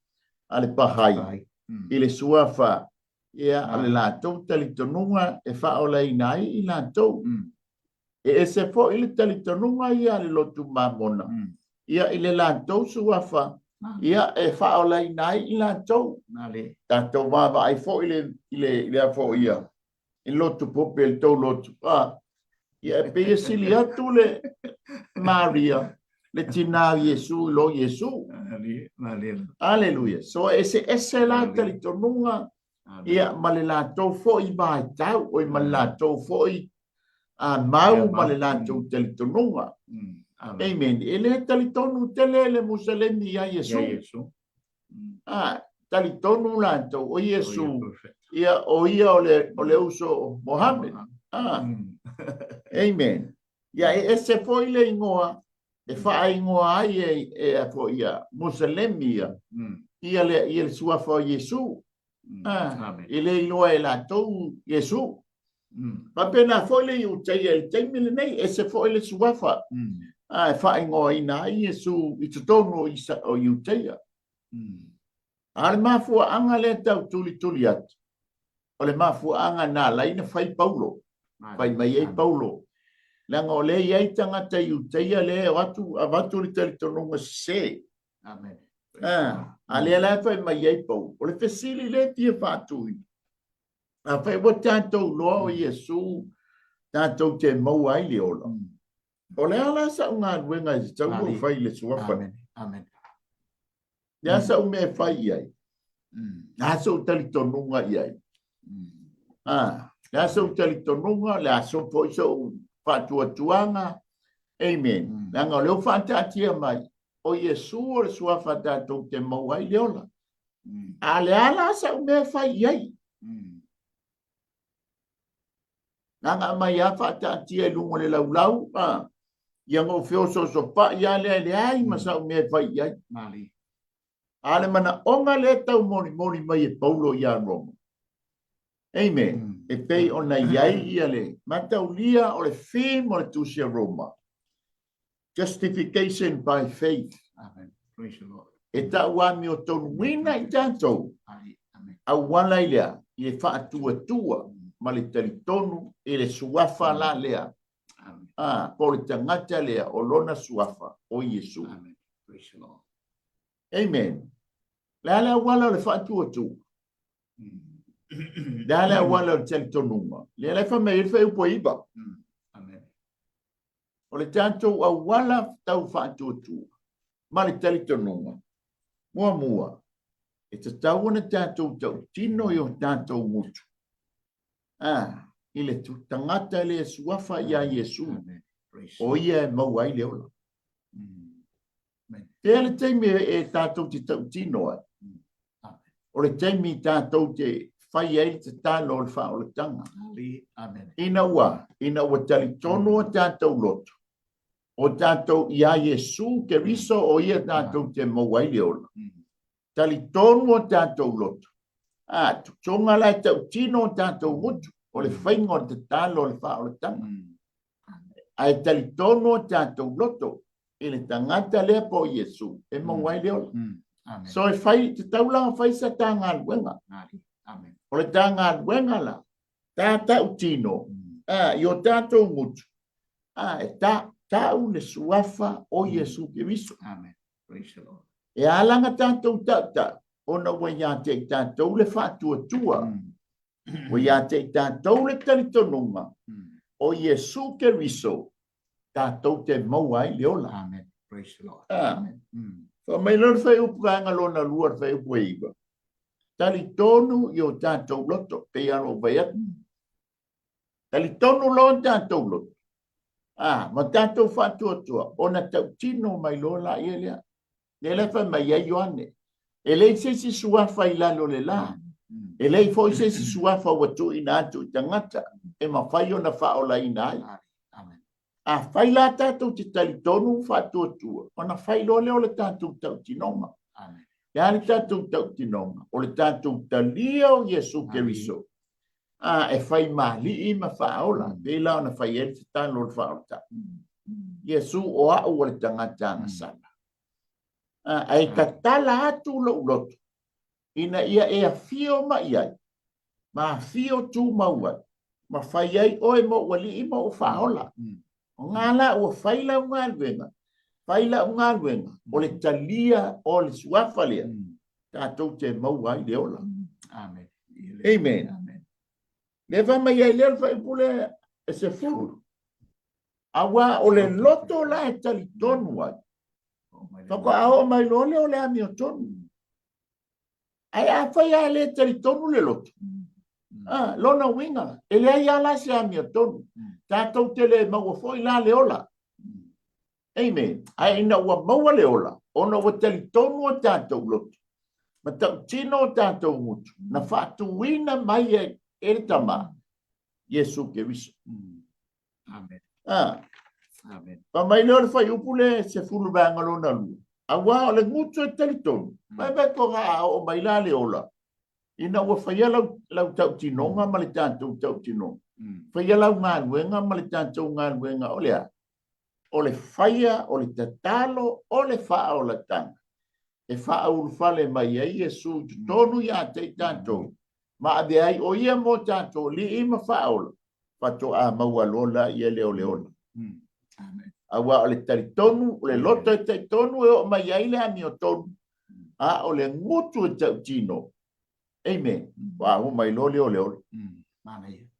ale pahai ile suafa ia ale lātou talitonunga e whaolai nai i lātou. E se fo ile talitonunga ia le lotu mamona. Ia ile lātou suafa ia e whaolai nai i lātou. Tātou māwa ai fo ile a fo ia. I lotu pope il tau lotu. Ia e pia sili atu le Maria. Le tina Yesu lo Yesu. Aleluia. So ese la talitonunga ia ma le lātou fo i mai tau o i ma le lātou fo i mau ma le lātou talitonunga. Amen. Ele talitonu tele le musalemi ia Yesu. Talitonu lātou o Yesu. Ia o ia o le uso Mohammed. Amen. Ia ese fo i le ingoa. E wha ingoa ai e fo ia musalemia. Ia le suafa o Yesu. Ile inoa e lātou Yesu. Papena fo i le iuteia i teimile nei. Ese fo i le suafa. E wha ingoa ina ai Yesu i tutonu o iuteia. Ale mafua anga le tau tuli atu. O le mafua anga nā laina whai Paulo. Whai mai ei Paulo. Langa o le iei tangata iuteia le avatu li talitonunga se. Amen. Ale la whai mai ei Paulo. O le fesili le tia whatui. A whai wa tātou loa o Yesu. Tātou te mau ai le ola. O le ala sa unga nuenga i tau o whai le suafa. Amen. Ia sa ume whai iai. Nasa o talitonunga iai. Nasa o talitonunga le aso po iso whatuatuanga. Amen. Nanga o leo whatatia mai. O Yesu o le suafa tātou te mau ai le ola. A le ala sa ume whai iai. Nanga mai a whatatia lungo le laulau. Ia ngō whioso so pa ia le ai masa ume whai iai. Mali. Ale mana onga le tau moni mai e Paulo ia Roma. Amen. E pei ona iai ia le matau lia o le fim o le tusia Roma. Justification by faith. Amen. Praise the Lord. E tau ami o tonu wina i tātou. Amen. A wala ilea i e whaatua ma le talitonu e le suafa la lea. Po le tangata lea o lona suafa o Yesu. Amen. Praise the Lord. Amen. La wala le whaatua. La wala le talitonunga. Le fa me il fa upo iba. Amen. O le tātou a wala tau whaatua. Ma le talitonunga. Mua. E te tau na tātou tau tino i o tātou mutu. I le tu tangata le suafa ia Yesu. O ia e mau ai le ola. Te ale teimi e tātou te tau tino ai. O le teimi tātou te whai ai te tālo le wha o le tanga. Amen. Ina ua talitono o tātou loto. O tātou ia Yesu ke riso o ia tātou te mau ai le ola. Talitono o tātou loto. Tonga lai tau tino o tātou mutu. O le whainga o te tālo le wha o le tanga. Ai talitono o tātou loto. I le tangata lea po Yesu. E mau ai le ola. So e whai, te taulanga whai sa tā ngā luenga. Amen. O le tā ngā luenga la. Tātou tino. I o tātou mutu. E tāu le suafa o Yesu ke viso. Amen. Praise the Lord. E alanga tātou tata. Ona wa ia te tātou le whātua. Wa ia te tātou le talitonunga. O Yesu ke viso. Tātou te mau ai le ola. Amen. Praise the Lord. Amen. Mai lor whai upanga lona lua whai upueiva. Talitonu i o tātou loto. Pe aro vaiat. Talitonu lo tātou loto. Ma tātou whātua. Ona tau tino mai lola i elea. Ne lefa mai ai Ioane. E lei se si suafa i lalo le la. E lei foi se si suafa watu ina atu i tangata. E ma whai ona whaola ina ai. Whai la tātou te talitonu whātua. Ona whai lole o le tātou tau tinoma. Ia le tātou tau tinoma. O le tātou talia o Yesu Keriso. E whai mali i ma whaola. Pela ona whai e te tālo le whaota. Yesu o au o le tangata na sana. Ai katala atu lo loto. ina ia e a fio ma ia ma fio tu maua ma fai ai oi mo wali mo o faola ngala o faila ngalwenga o le talia o le suafalia tatou te maua i leola amen amen le va mai ai le fa pule e se fulu awa o le loto la e tali tonu ai Toko ao mai lole o le ami o tonu. Ai a fai a le tali tonu le loto. Lona winga. Ele ai ala se ami o tonu. Tātou te le maua foi la le ola. Amen. Ai ina ua maua le ola. Ona ua tali tonu o tātou loto. Ma tau tino o tātou mutu. Na whaatu wina mai e tama. Yesu ke wiso. Amen. Amen. Pa mai leo le fai upule se fulu banga lona lu. Awa o le mutu e talitonu. Mai ko ga o mai la le ola. Ina ua fai lau tau tinonga ma le tātou tau tinonga. Fai lau ngā luenga ma le tātou ngā luenga o lea. O le faia, o le tatalo, o le faa o le tanga. E faa ulu fale mai ai Yesu tonu ia te tātou. Ma ade ai o ia mo tātou li ima faa ola. Fato a maua lola ia leo leola. Amen. Awa o le taritonu, o le loto e taritonu e o mai ai le ami o tonu. A o le ngutu e tau tino. Amen. Wa o mai lo leo leo.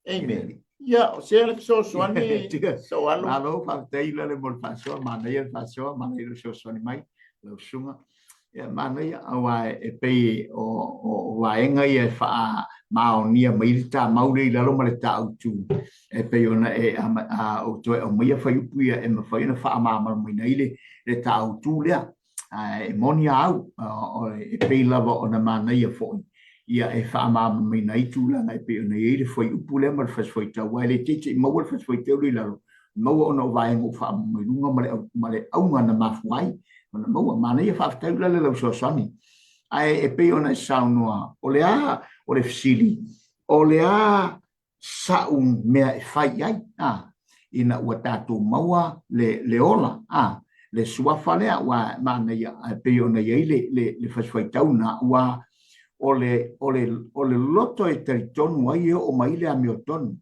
Amen. Ya, o se le so soani so alo. Alo fa teila le mol faso, mana ia faso, mana ia so soani mai, lo sunga. Ya mana ia awa e pe o waenga ia fa maonia mai ta mauri la lo male ta utu. E pe ona e o to o mai fa yupuia e ma fa ina fa ma mai nei le ta utu le. E monia au o e pe lava ona mana ia fo. Ia e fa ma mai nei tu la nei pe ona ia fa yupu le mal fa foi ta wa le titi ma wa fa foi te ri la. Ma ona waenga fa mai lunga male au ngana mafuai. Ona maua mana ia whaafetau lale lau soasani. Ai e pe ona saunua. O le a, o le fisili. O le a saun mea e whai ai. Ina ua tātou maua le ola. Le suafa lea ua mana ia e pe ona iei le whaswaitau na ua o le loto e taritonu ai o mai le amiotonu.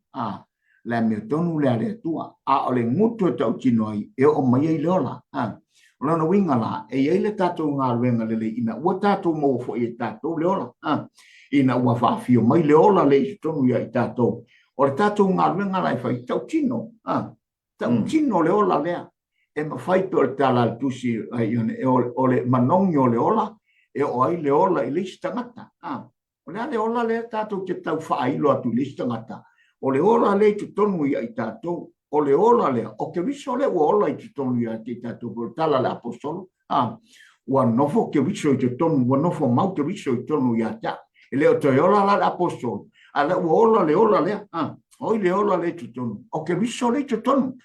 Le amiotonu le ale tua. O le ngutu e tau tino ai e o mai ai le ola. Lona winga la, e iei le tātou ngā ruenga lele ina ua tātou mou fo i tātou le ola. Ina ua whaafio mai le ola le i tonu ia i tātou. O le tātou ngā ruenga la i whai tau tino. Tau tino le ola lea. E ma whai pe o le tāla tusi o le manongi o le ola. E o ai le ola i leisi tangata. O lea le ola le tātou te tau whaailo atu leisi tangata. O le ola le i tonu ia i tātou. O le ola lea, o ke wiso le ua ola i te tonu ia te tātou por tala le apostolo. Ua nofo ke wiso i te tonu, ua nofo mau ke wiso i tonu ia ta. E leo te ola la le apostolo. A le ua ola lea, oi le ola le te tonu. O ke wiso le te tonu.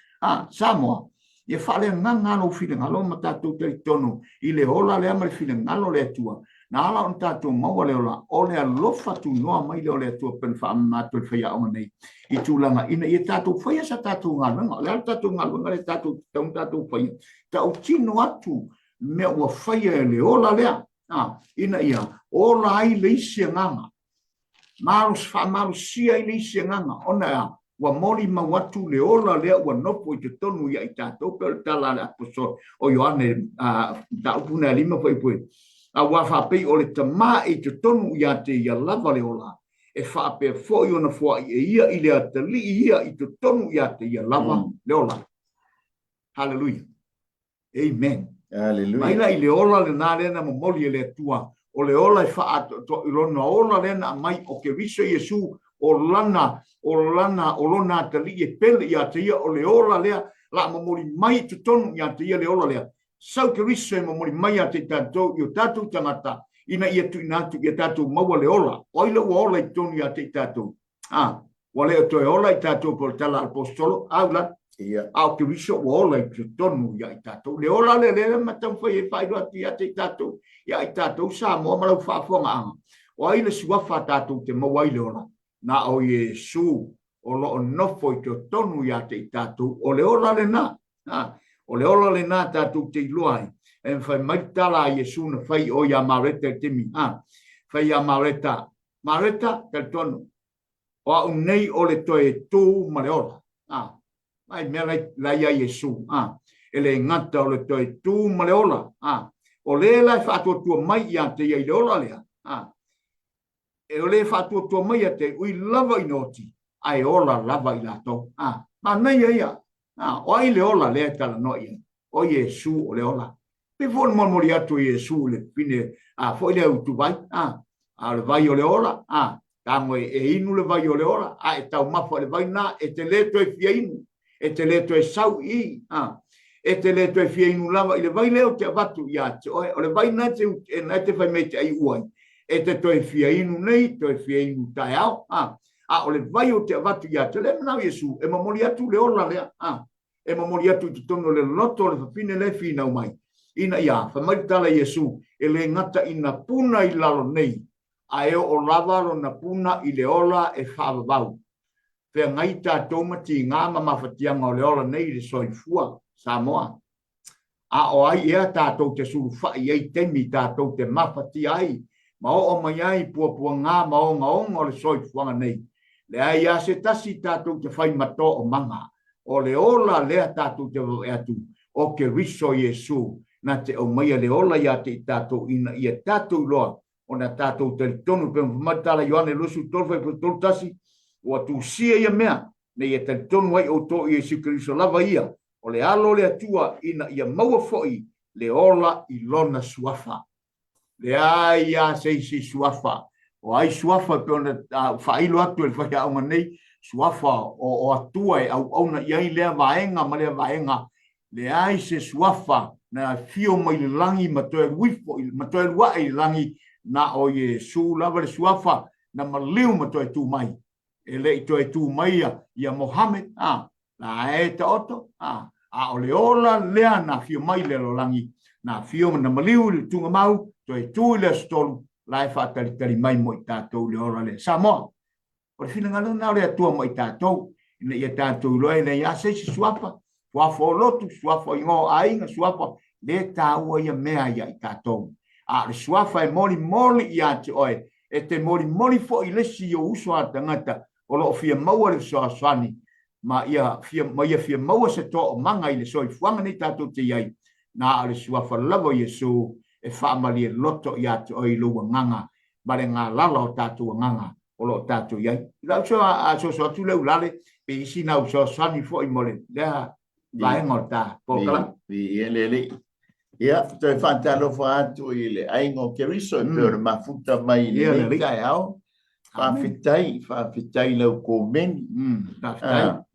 Samoa, ia whale ngangalo file ngalo ma tātou te tonu. I le ola lea ma le file ngalo le atua. Na ala on tātou maua le ola, o le alofa tu noa mai le o le atua pen wha amatu le whaia o nei. I tūlanga ina i tātou whaia sa tātou ngālunga. Le ala tātou ngālunga le tātou whaia. Tau tino atu mea ua whaia e le ola lea. Ina ia, ola ai le isi nganga. Maru sia i le isi nganga. Ona ea, ua mori mau atu le ola lea ua nopo i te tonu ia i tātou pe o le tala le aposol o Ioane ta upuna lima pui. A wa whapei o le tamā i te tonu ia te ia lava le ola. E whapea fo i ona fua i ia i le atali ia i te tonu ia te ia lava le ola. Hallelujah. Amen. Hallelujah. Maila i le ola le nā lena mo moli e le atua. O le ola i wha to i lona ola lena mai o ke viso Yesu o lona atali e pele ia te ia o le ola lea la mo moli mai te tonu ia te ia le ola lea. Sau ke riso e mamori mai a te tātou i o tātou tangata ina ia tu inatu i a tātou maua le ola. Oila ua ola i tonu i a te tātou. Wale o toi ola i tātou por tala apostolo. Aula. Au ke riso ua ola i te tonu i a tātou. Le ola le matau whai e whairu ati a te tātou. I a tātou sa moa malau whaafonga anga. Oila siwafa tātou te maua i le ola. Na o Yesu o lo o nofo i te tonu i a te tātou. O le ola le na. O le ola le nā tātou te iloai. E whai maitala a Yesu na whai o ia marete temi. Fai a mareta tel tonu. O unei o le toe tu maleola. Mai mea la ia Yesu. Ele ngata o le toi tu maleola. O le la whātua tua mai ia te ia leola lea. E o le whātua tua mai ia te ui lava inoti. Ai ola lava i lato. Ma nei ia. O ai leola lea tala no ia. O Yesu o leola. Pe fon mon mori atu Yesu le pine. Foi le utu vai. A le vai o leola. Tango e inu le vai o leola. E tau mafa le vai na. E te leto e fia inu. E te leto e sau i. E te leto e fia inu lava. I le vai leo te avatu i ate. O le vai na te fai mei te ai uai. E te toi fia inu nei. Toi fia inu tai au. O le vai o te avatu i ate. Le manau Yesu. E mamori atu leola lea. E mamori atu te tono le loto. Le fapine le fina umai. Ina ia. Famai tala Yesu. E le ngata ina puna i lalo nei. Ai o lava ro na puna i le ola e whaavavau. Pea ngai tātou mati ngā mamawhatianga o le ola nei le soifua Samoa. O ai ea tātou te suru whai ei temi tātou te mawhati ai. Ma o mai ai pua ngā maonga o le soifuanga nei. Le ai a se tasi tātou te whai mato o manga. O le ola lea tātou te atu. O ke riso Yesu. Na te o maia le ola ia te tātou ina ia tātou loa. O na tātou te tonu pe matala Ioane lusu tolfai pe toltasi o atu sia ia mea ne ia te tonu ai o to i Yesu Kristo lava ia o le alo le atua ina ia maua foi le ola i lona suafa le ai a seisi suafa o ai suafa pe ona whailo atu e whai aunga nei suafa o atua e au na iai lea vaenga ma lea vaenga le ai se suafa na fio mai langi ma toe wifo ma toe lua i langi na o Yesu lava le suafa na maliu ma toi tu mai e le toi tu mai ia Mohammed na e te oto o le ola lea na fio mai le lolangi na fio na maliu le tunga mau toi tu le stolu lai fatali tali mai mo i tātou le ola le Samoa o le fina ngalo na le atua mo i tātou ina ia tātou loe le ia se suafa suafa o lotu suafa ingo ainga suafa le tāua ia mea ia i tātou le suafa e moli ia te oe e te moli fo i lesi o uso a tangata o lo fia maua le soasani ma ia fia maua se to o manga i le soifuanga nei tātou te iai na le suafa lava Yesu e whaamali e loto ia te oe i lua nganga ma le ngā lala o tātou nganga o lo tātou iai lau so atu leu lale pe isi nau soasani fo i mole lea vaenga o tā pōkala Lele ia te fantalo atu i le aingo ke riso e pe mafuta mai le tai au fa fitai lau ko meni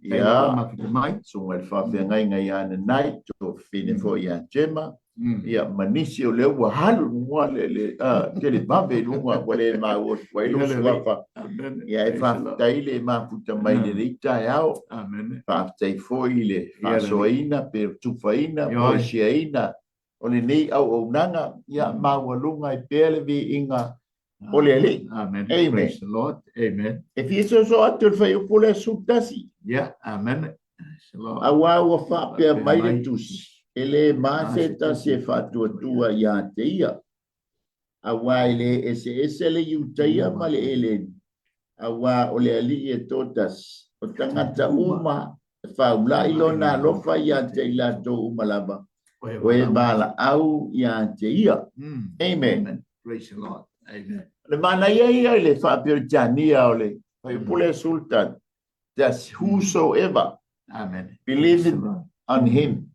ia mafuta mai so el fa ngai ana nai to fine fo ia jema ia manisi o le wa halu mo le ke le babe lunga wale ma o wailu swafa ia e fa fitai le mafuta mai le tai au amen fa fitai fo ile fa soina per tufaina o siaina o le nei au nanga ia mawalunga i pele vi inga o le ali. Amen. Amen. Praise the Lord. Amen. E fiso so atu fai o pule sutasi. Yeah. Amen. Praise the Lord. Awa ua whapea mai le tusi. Ele maase tasi e whatua tua ia te ia. Awa ele ese le iutaia ma le ele. Awa o le ali e totas. O tangata uma whaula ilona lofa ia te ilato umalaba. Oe bala au ia te ia. Amen. Praise the Lord. Amen. Le mana ia le whapiritania o le pule sultan. That whosoever believe on him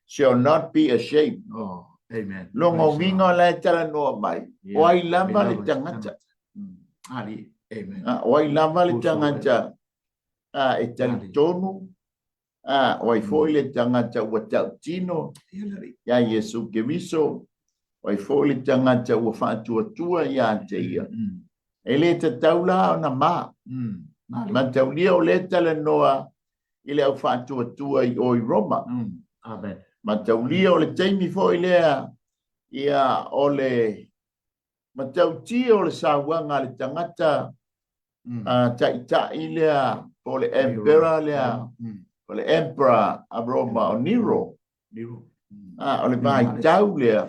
shall not be ashamed. Oh, amen. Longo vingo la tala no mai. Wai lama le tangata. Ali. Amen. Wai lama le tangata. E tali tonu. Wai foi le tangata ua tautino. Ya Yesu Keriso. Wai foi le tangata ua whātua ia te ia. E le te taula o na maa. Ma taulia o le tala noa i le au whātua i oi Roma. Amen. Ma taulia o le teimi fo i lea ia o le ma tauti o le sāwanga le tangata ta i lea o le emperor lea o le emperor a Roma o Nero. O le mai tau lea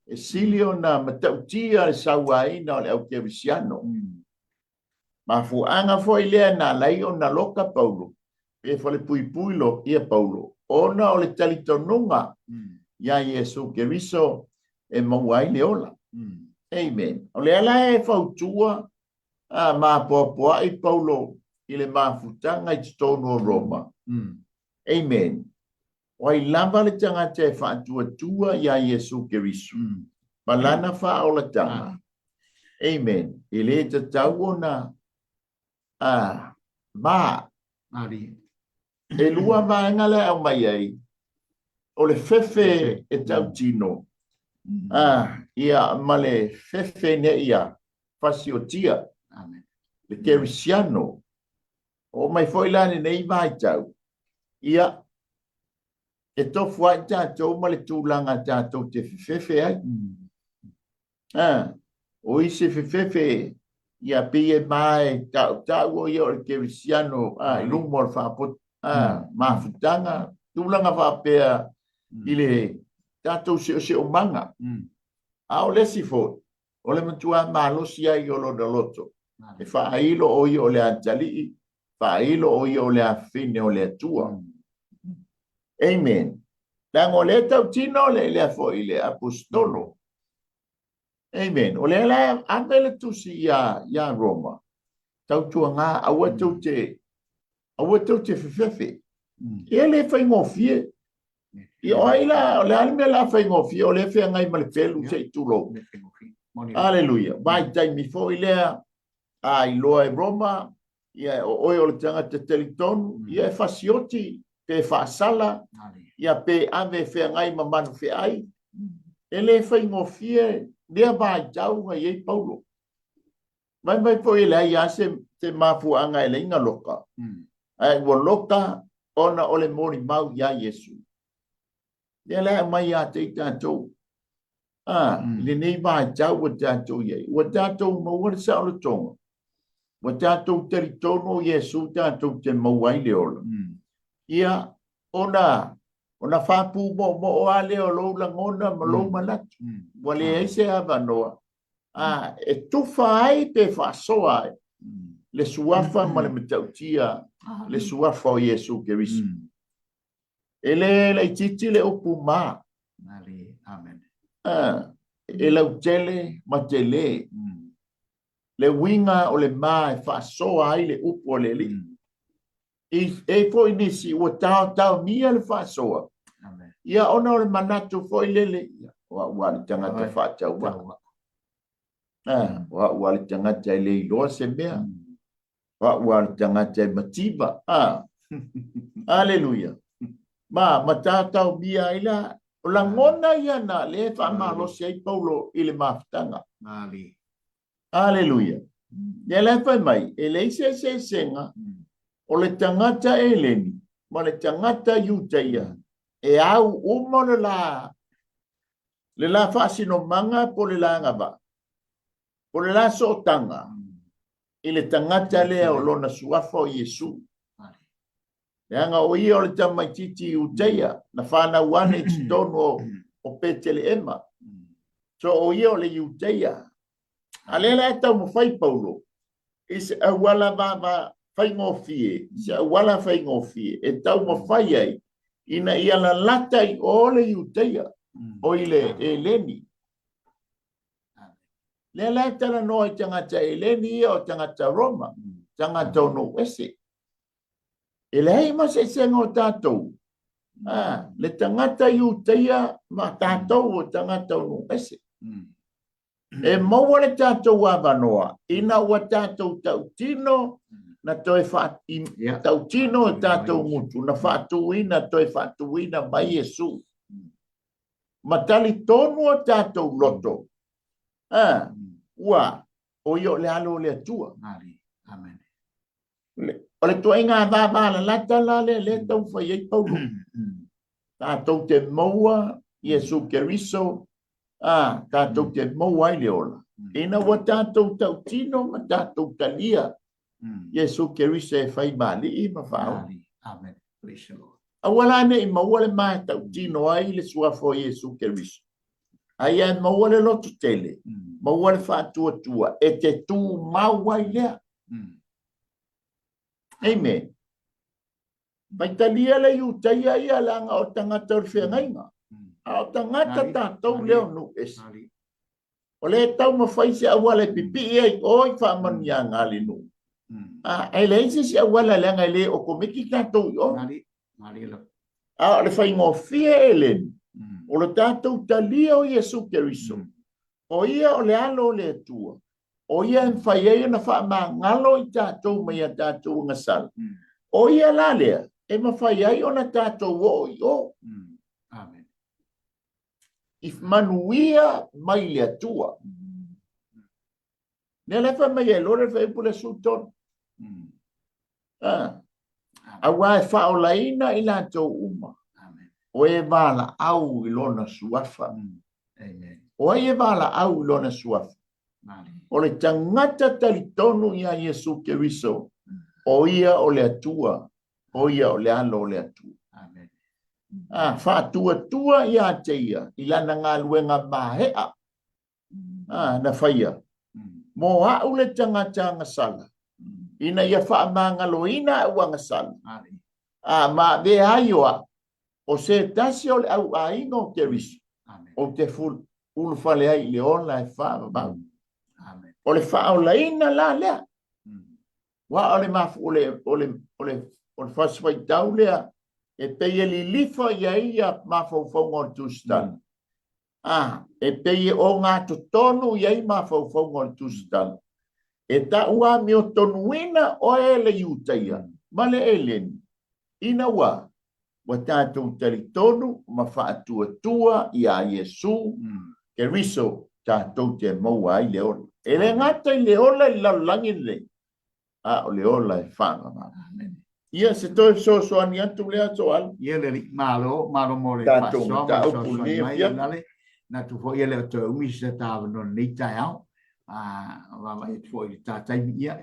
e silio na matautia e sauaina o le au kerisiano. Ma fuanga foi lea na lai o na loka Paulo. E fale pui lo ia Paulo. Ona o le talitonunga ia Yesu Keriso e mauai le ola. Amen. O le ala e fautua ma poa i Paulo i le mafutanga i tonu o Roma. Amen. O i lava le tangata e faatua ia Yesu Keriso. Malana fa o la tanga. Amen. I le te tau na ma e lua vaenga le au mai ai o le fefe e tau tino ia male fefe ne ia fasiotia le kerisiano o mai foi lani nei vai tau ia e tofu ai tātou ma le tūlanga tātou te fefe ai o isi fefe ia pie mai tau o ia o le kerisiano i lumo le whapot mafutanga tūlanga whapea i le tātou se o manga o lesi fo o le matua malosi ai o lo da loto e whailo o ia o le antali whailo o ia o le afine o le atua amen lango le tau tino le fo i le apostolo amen o le la angele tusi ya Roma tau tua nga awa tau te fefe e le fai ngofie i oila le alme la fai ngofie o le fai ngai ma le felu se tulo aleluia vai tai mi fo i lea i loa e Roma ia o le tanga te teliton ia fasioti pe fasala ia pe ave fai ngai ma manu fai ai ele fai ngofie dia vai tau ngai e Paulo vai fo i lea ia se te mafu anga ele inga loka ai wo loka ona ole mori mau ya Yesu dia la mai ya te tatou le nei vai tau o tatou ye o tatou mo o sa o tonga o tatou teritono Yesu tatou te mau ai le ola ia ona fapu mo ale o lo langona mo lo malat wale ese avanoa e tu fai pe fa so ai le suafa ma le matautia le suafa o Yesu Keriso ele la titi le opuma amen e la utele matele le winga o le mai fa so ai le upo le li e foi nisi o tau mia le fa so amen ia ona o le manatu foi lele wa tanga te fa tau wa tanga te le lo se mea wa tanga te matiba aleluia ma matatau bia ila o la ngona ia na le fa malo sei Paulo ile maftanga aleluia le le fa mai ele se senga o le tangata eleni ma le tangata yuteia e au umo le la fa sino manga po le la ngaba po le la sotanga ile tangata le o lona suafa o Yesu Yanga o ia o le tamaititi uteia na whana wane tono o petele ema. So o ia o le uteia. Alela e tau mo whai Paulo. Ise awala ma whai ngofie. Ise awala whai ngofie. E tau mo whai ai. Ina ia la lata i o le uteia. O ile e leni. Lela e tala noa i tangata e leni ia o tangata Roma. Tangata ono ese. Ele ma se sengo tatou le tangata yuteia ma tatou o tangata no ese e mo le tatou avanoa ina o tatou tautino na toe fa tautino tatou mutu na fatuina toe fatuina mai Yesu matali tonu o tatou loto wa o yo le alo le tua amen ole to inga va la lata la le tau fai ai Paulo tātou te maua Yesu Keriso tātou te maua ai le ola ina wa tātou tau tino ma tātou talia Yesu Keriso e fai mali i ma whao amen awala ne i maua le ma tau tino ai le suafo Yesu Keriso Ai ai maua le lotu tele. Maua le whātua tua. E te tū mawai lea. Amen. Mai talia le iu taia ia langa o tangata o whiangainga. O tangata tātou leo nu esi. O le tau mawhaise awale pipi ai oi whamani a ngali nu. Ai le isi si awala langa le o komiki tātou i o. O le whaingo fia e len. O le tātou talia o Yesu Keriso. O ia o le alo o le atua. O ia en whai ei na wha ma ngalo i tātou mai a tātou ngasal. O ia la lea. E ma whai ei o na tātou o i o. Amen. If manuia mai le atua. Ne le wha mai e lore whai pule suton. A wai wha o laina i la tau uma. O e wala au i lona suafa. O e wala au i lona suafa. O le tangata talitonu ia Yesu Keriso. O ia o le atua. O ia o le alo o le atua. Wha tua ia te ia. I lana ngā luenga mahea. Na whaia. Mo hau le tangata ngasala. Ina ia wha mangaloina ua ngasala. Ma de haioa. O se tasi o le au ainga o Keriso. O te ulu whale ai le ola e wha mau. O le wha o laina la lea. Wa o le mafu o le whaswai tau lea. E peie li lifa ia ia mawhauwhaunga o tūstan. E peie o ngā totonu ia i mawhauwhaunga o tūstan. E ta ua mi o tonuina o e le iutaia. Male e leni. Ina wa. Wa tātou taritonu ma whaatua i a Yesu Keriso tātou te maua ai le ola. E le ngata i le ola i laulangi le. O le ola e whanga ma. Ia se toi so ani atu le ato al. Ia le malo mo le tātou whasoa, ta so upu mai lea. lale. Na tu fo ia le ato umi se tāwa no nei tai au. Wawa e tu fo i tātai ia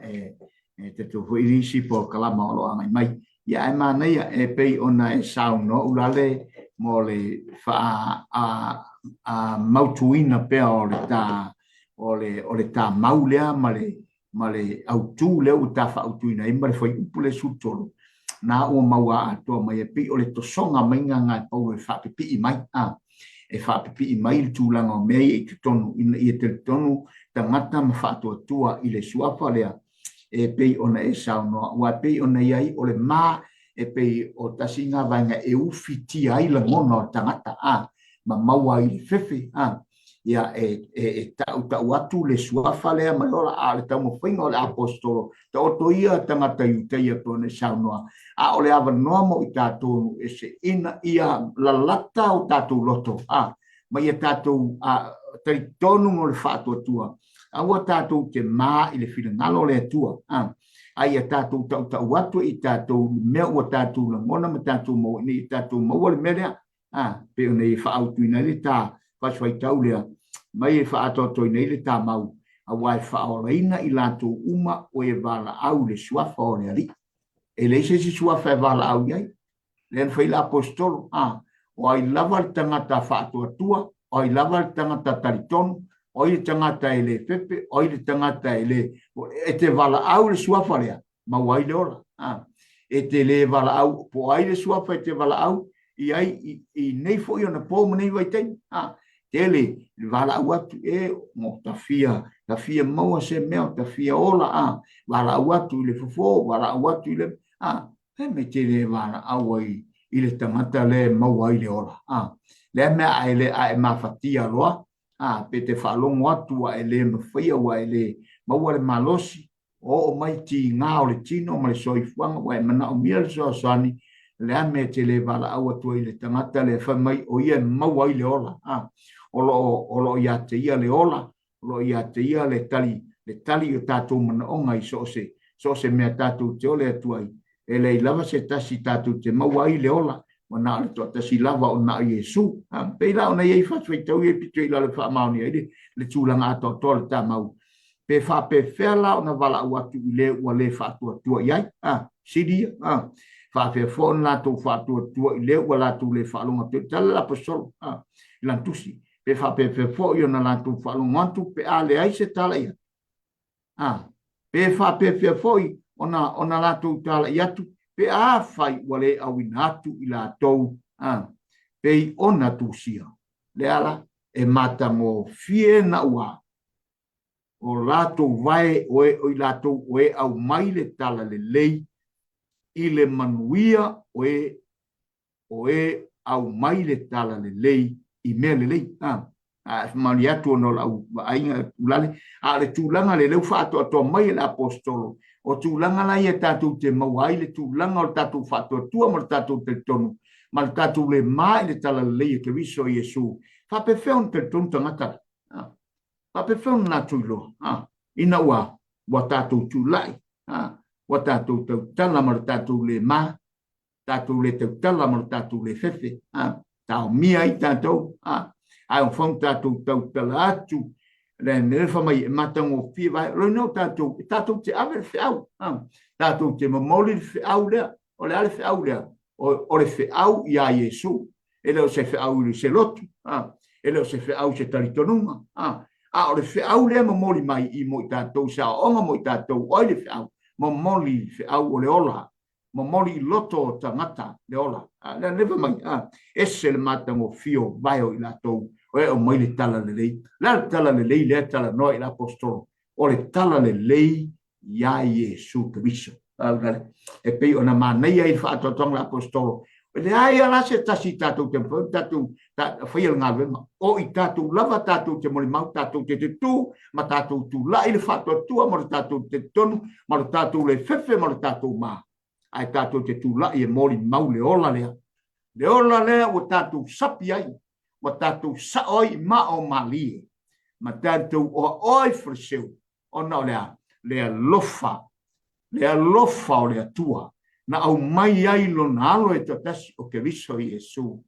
te tu fo i risi po kalama o loa mai. Ia e māneia e pei ona e sauno ulale mo le mautuina pea o le tā maulea ma le autu leo u tā whautuina e ma le whai upu le sutolo. Nā ua maua atoa mai e pei o le tosonga mai ngā pau e whapipi i mai. E whapipi i mai le tūlanga o mei e te tonu ina i te tonu tangata ma whaatua tua i le suafa lea. E pei ona e saunoa, ua pei ona iai o le mā, e pei o tasi ngā vainga e uwhiti ai la ngona o tangata, ma maua i le fefe, ia e tau atu le suafa lea, ma lola le tau mo whainga o le apostolo, ta oto ia tangata iuteia po ne saunoa, o le awa noa mo i tātou, e se ina ia lalata o tātou loto, ma ia tātou taritonu mo le whaatua tua, aua tātou te mā i le whirangalo le atua. Ai a tātou tau atu i tātou mea ua tātou la ngona ma tātou mau i tātou mau le mea. Pe o nei whaautu i nei le tā whaswai tau lea. Mai e whaatoto i nei le tā mau. Awa e whaoraina i lātou uma o e wala au le suafa o le ali. E leise si suafa e wala au iai. Lean whaila apostolo. O ai lava le tangata whaatua tua. O ai lava le tangata taritonu. O i tangata e le pepe, o i tangata e le, e te wala au le suafa lea, ma wai le ora. E te le wala au, po ai le suafa e te wala au, i ai, i nei fo i ona pō manei wai tei. Te le wala au atu e, mo ta fia maua se mea, ta fia ola, wala au atu i le fofo, wala au atu i le, me te le wala au ai, i le tangata le maua i le ora. Le mea ai le a e mawhatia loa, pe te whalongo atu wa ele mawhia wa ele maua le malosi o mai ti ngā o le tino ma le soifuanga wa e mana o mia le soasani le ame te le wala au atu i le tangata le whamai o ia maua i le ola o lo ia te ia le ola o lo ia te ia le tali o tātou mana onga i so se mea tātou te ole atu ai e le lava se tasi tātou te maua i le ola wana le to tasi lava o na Yesu pe la ona ye fa tui tau e pitu la le fa mauni ai le tulanga ato to le tamau pe fa pe fela ona vala u atu le o le fa tu ai sidi fa pe fon la tu fa tu le o la tu le fa longa pe tala la posol la tusi pe fa pe fo yo na la tu fa lo ngantu pe ale ai se tala ia pe fa pe fo ona la tu tala ia tu pe a fai wale au inatu ila tou pe ona tu sia le ala e mata mo fie na ua o lato vai o i lato o au mai le tala le lei i le manuia o au mai le tala le lei i mea le lei mali atu no la ainga ulale le tūlanga le leu whaato ato mai le apostolo o tūlanga la ia tātou te mauai le tūlanga o tātou whaato atua ma le tātou te tonu ma le tātou le mai le tala le lei ke viso Iesu whape whion te tonu tangata whape whion nā tuilo ina ua tātou tūlai wa tātou tau tala ma le tātou le ma tātou le tau tala ma le tātou le fefe tau mia i tātou ai on fon tātou tau tala atu le nefa mai matango fi vai lo no tātou te ave feau tātou te mamoli feau le o le ale feau le o le feau ia Iesu ele o se feau le se lotu ele o se feau se talitonunga o le feau le mamoli mai i mo tātou sa onga mo tātou o le feau mamoli feau o le ola mamoli loto tangata le ola le nefa mai ese le matango fio vai o la tou o mai le tala le lei la tala le lei le tala no il apostolo o le tala le lei ia Iesu Cristo e pei ona manai ai fa to tong apostolo le ai ala se tasi tatu te tatu ta foi nga o i tatu lava tatu te mo mau tatu te tu ma tatu tu la il fatto tu mo tatu te tonu ma tatu le fefe mo tatu ma ai tatu te tu la e mo mau le ola le o tatu sapi ai wa tātou saoi ma o mali ma tātou o oi friseu ona lea lofa o lea tua na au mai ai lo na alo e tatasi o ke viso Iesu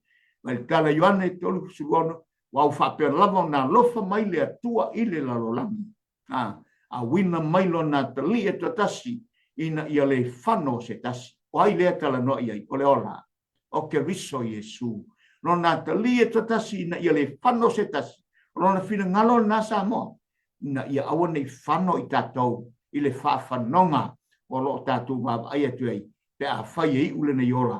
ma il tala Ioane e tolu sulono wa u whape lava na lofa mai lea tua i le lalolangi a wina mai lo na tali e tatasi ina ia le whano se tasi o ai lea tala no iai o le ola o ke viso Iesu no na talia tatasi na ia le whano se tasi. No na whina ngalo na sa mo. Na ia awa nei whano i tātou i le whawhanonga o lo tātou wab ai atu ai. Pe a whai ei ule na iola.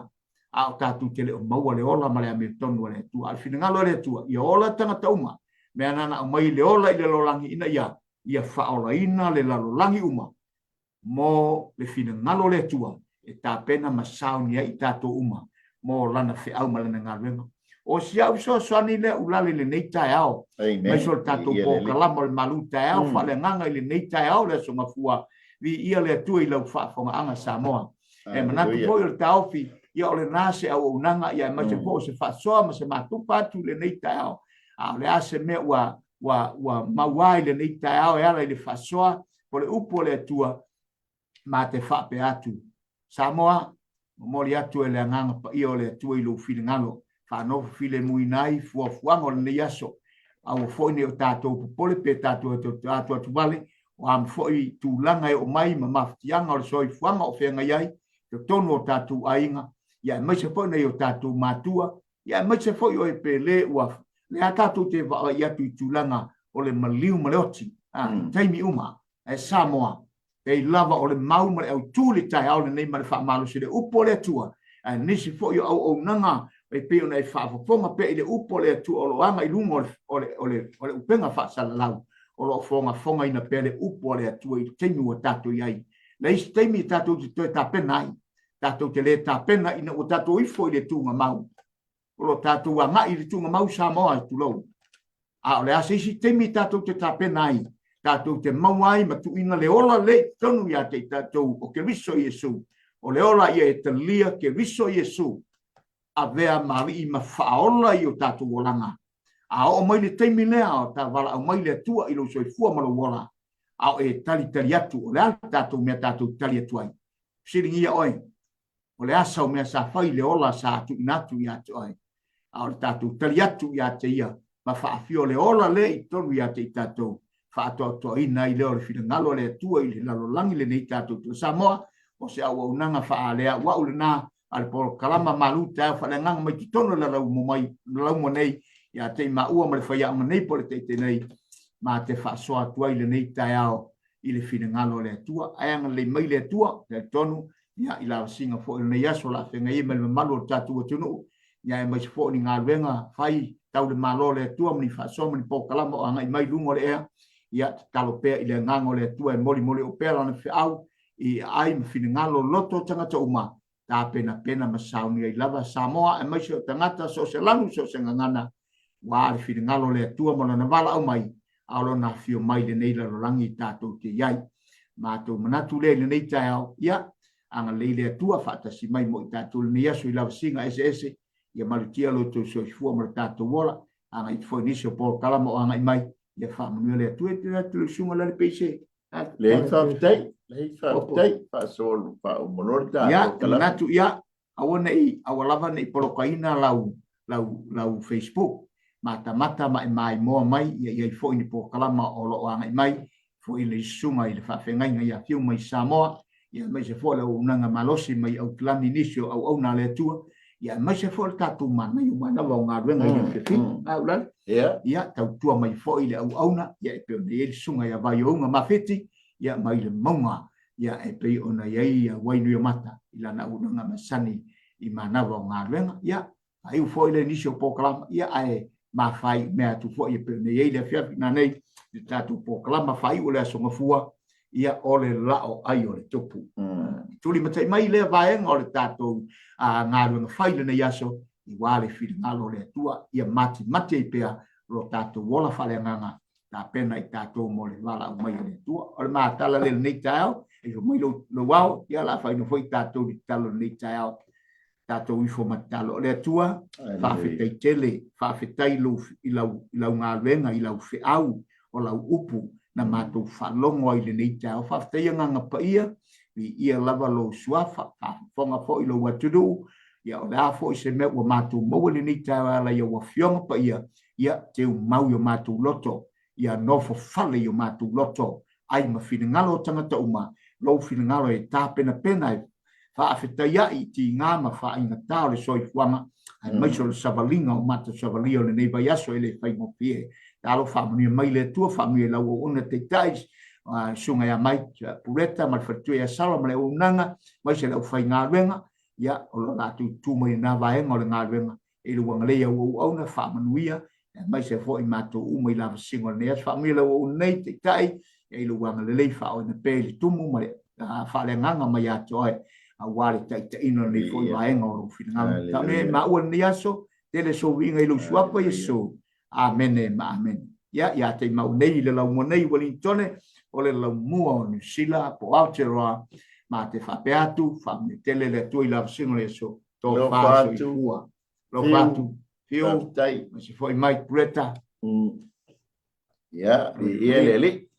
A o tātou te le o maua le ola ma le ame tonu le atua. Al whina ngalo le atua. Ia ola tanga tauma. Mea nana o mai le ola i le lolangi ina ia. Ia whaola ina le lalolangi uma. Mo le whina ngalo le atua. E tā pena masao ni i tātou uma. Mo lana fe au malana ngā o si au so ni le ulale le nei tai au mai so tātou po kalama le malu tai au fa le nganga i le nei tai au le so mafua vi ia le tu i lau whaafonga anga Samoa e manatu po i le tauwhi ia o le nase au unanga ia mai se po se whaasoa ma se matupa tu le nei tai au le ase me wa mawai le nei tai au e ala i le whaasoa po le upo le atua ma te whaape atu Samoa mori atu e le nganga pa ia o le atua i lau whilingalo no file muinai fuafuanga o le yaso au foi ne o tātou popole pe tātou atu vale o am foi tūlanga o mai ma maftianga o le soi fuanga o whenga iai te tonu o tātou ainga ia mai se foi nei o tātou matua ia mai se foi o e pele ua le a tātou te wa ia tu tūlanga o le maliu maleoti taimi uma e Samoa e lava o le mau ma le au tūli tai au le nei ma le wha malo se le upo le atua nisi foi o nanga e pe ona e whaafonga pe i le upo le atu o loanga i lungo o le upenga whaasalalau o lo fonga ina pe le upo le atu i teimi o tātou iai. Le isi teimi tātou te toi tāpena ai. Tātou te le tāpena ina o tātou ifo i le tunga mau. O lo tātou a ngai i le tunga mau Samoa i tulou. A o le asa isi teimi tātou te tāpena ai. Tātou te mauai ma tu ina le ola le tonu ia te tātou o ke viso Iesu. O le ola ia e te lia ke viso Iesu. A vea mari i mawhaola i o tātou olanga. A o mai le teimi lea o tā wala au mai le atua i lo soi fua mara wola. A o e tali atu o le ala tātou mea tātou tali atu ai. Siringi ia oi. O le asa o mea sa whai le ola sa atu inatu i atu ai. A o le tātou tali atu i ate ia. Ma whaafio le ola le i tonu i ate i tātou. Whaato ina i leo le whina ngalo le atua i le lalolangi le nei tātou tu Samoa. O se au unanga wha lea wau le nā. Al por kalama maluta fa le ngang mai tono la lau mo nei ia te maua ma le whaia unga nei pole te nei, ma te whaasoa tua i le nei tai ao i le whina ngalo le atua, aanga le mai le atua, le tonu, ia i la singa fo i le nei aso la whenga i me le malu o tātua tunu, ia e mai se fo ni ngā ruenga whai tau le malo le atua, mani whaasoa mani pōkalama o anga i mai lungo le ea, ia talo pea i le ngango le atua e moli moli o pea lana whiau, i ai ma whina ngalo loto tangata uma, tā pena pena ma sauni ai lava Samoa, e mai se o tangata so se lanu so se ngangana, wā le whina ngalo le atua mona na wala au mai, alo na fio mai le nei larolangi tātou te iai. Mātou manatu le nei tai au, ia, anga leile atua whaatasi mai mo i tātou le nei aso i lawa singa ese, ia malutia lo tau so i fua mara tātou wola, anga i tfoi nisi o pōr kalama o anga i mai, ia whaamanua le atua e te ratu le sunga lale peise. Le whaafutei, whaasolu, whaaumolori tātou kalama. Ia, manatu, ia, awana i, awalava nei polokaina lau Facebook, mata ma mai moa mai ia fo ni po kalama o lo anga mai fo i le sunga i le whawhenga ia fiu mai Samoa ia mai se fo le unanga malosi mai au klani nisio au na le tua ia mai se fo le tatu mana i mana wa ngā ruenga ia whiwhi au lan ia tau tua mai fo i le au na ia e peo le sunga ia vai o unga mawhiti ia mai le maunga ia e peo ona ia wainu i mata i lana unanga masani i mana wa ngā ruenga ia ai fo i le nisio po kalama ia ai ma fai mea tu fo i pe nei le fia na nei i tatu po kalama fai o le asonga fua ia ole lao ai o le topu tuli matai mai le vaenga o le tatu ngā runga fai le nei aso i wale fili ngalo le tua ia mati i pea lo tatu wola fale nganga ta pena i tatu mo le wala o mai le tua o le maa tala le nei tau e mai lo wau ia la fai no foi tatu i talo nei tau tātou i fo matalo. Lea tua, whawhetai tele, whawhetai i lau ngā luenga, i lau whiau o lau upu, na mātou whalongo i le nei tau. Whawhetai a nganga paia, i ia lava lo suafa, whonga fo i lau aturu, ia o lea fo i se mea ua mātou maua le nei tau ala ia ua whionga paia, ia te mau i o mātou loto, ia nofo whale i o mātou loto, ai ma whingalo tangata uma, lau whingalo e tāpena pena e whaafetaia i ti ngāma whainga tāo le soi fuanga, ai mai so le savalinga o mata savalia o le nei vai aso e le whaingo pie. Tālo whaamunia mai le tua, whaamunia lau o una te tais, sunga ia mai pureta, ma le whatua ia sala, ma le unanga, mai se lau whai ngā ruenga, ia o lo lātu tūmai nā vaenga o le ngā ruenga, e le wanga leia o auna, whaamanuia, mai se fo i mātou umai lava singo le neas, whaamunia lau o nei te tai, e le wanga le leifa o ina pēli tumu, ma le whaale nganga mai ato ai, a wale tai ino nei foi vaenga o whingalo. Tame ma ua ni aso, tele so winga i lu suapa Yesu. Amen e ma amen. Ia te mau nei le lau mo nei Wellingtone, o le lau mua o New Zealand, po Aotearoa, ma te whapeatu, whamne tele le tui la singo le so, tō whāso i fua. Lo whātu, fiu, ma se foi mai pureta. Ia, le li.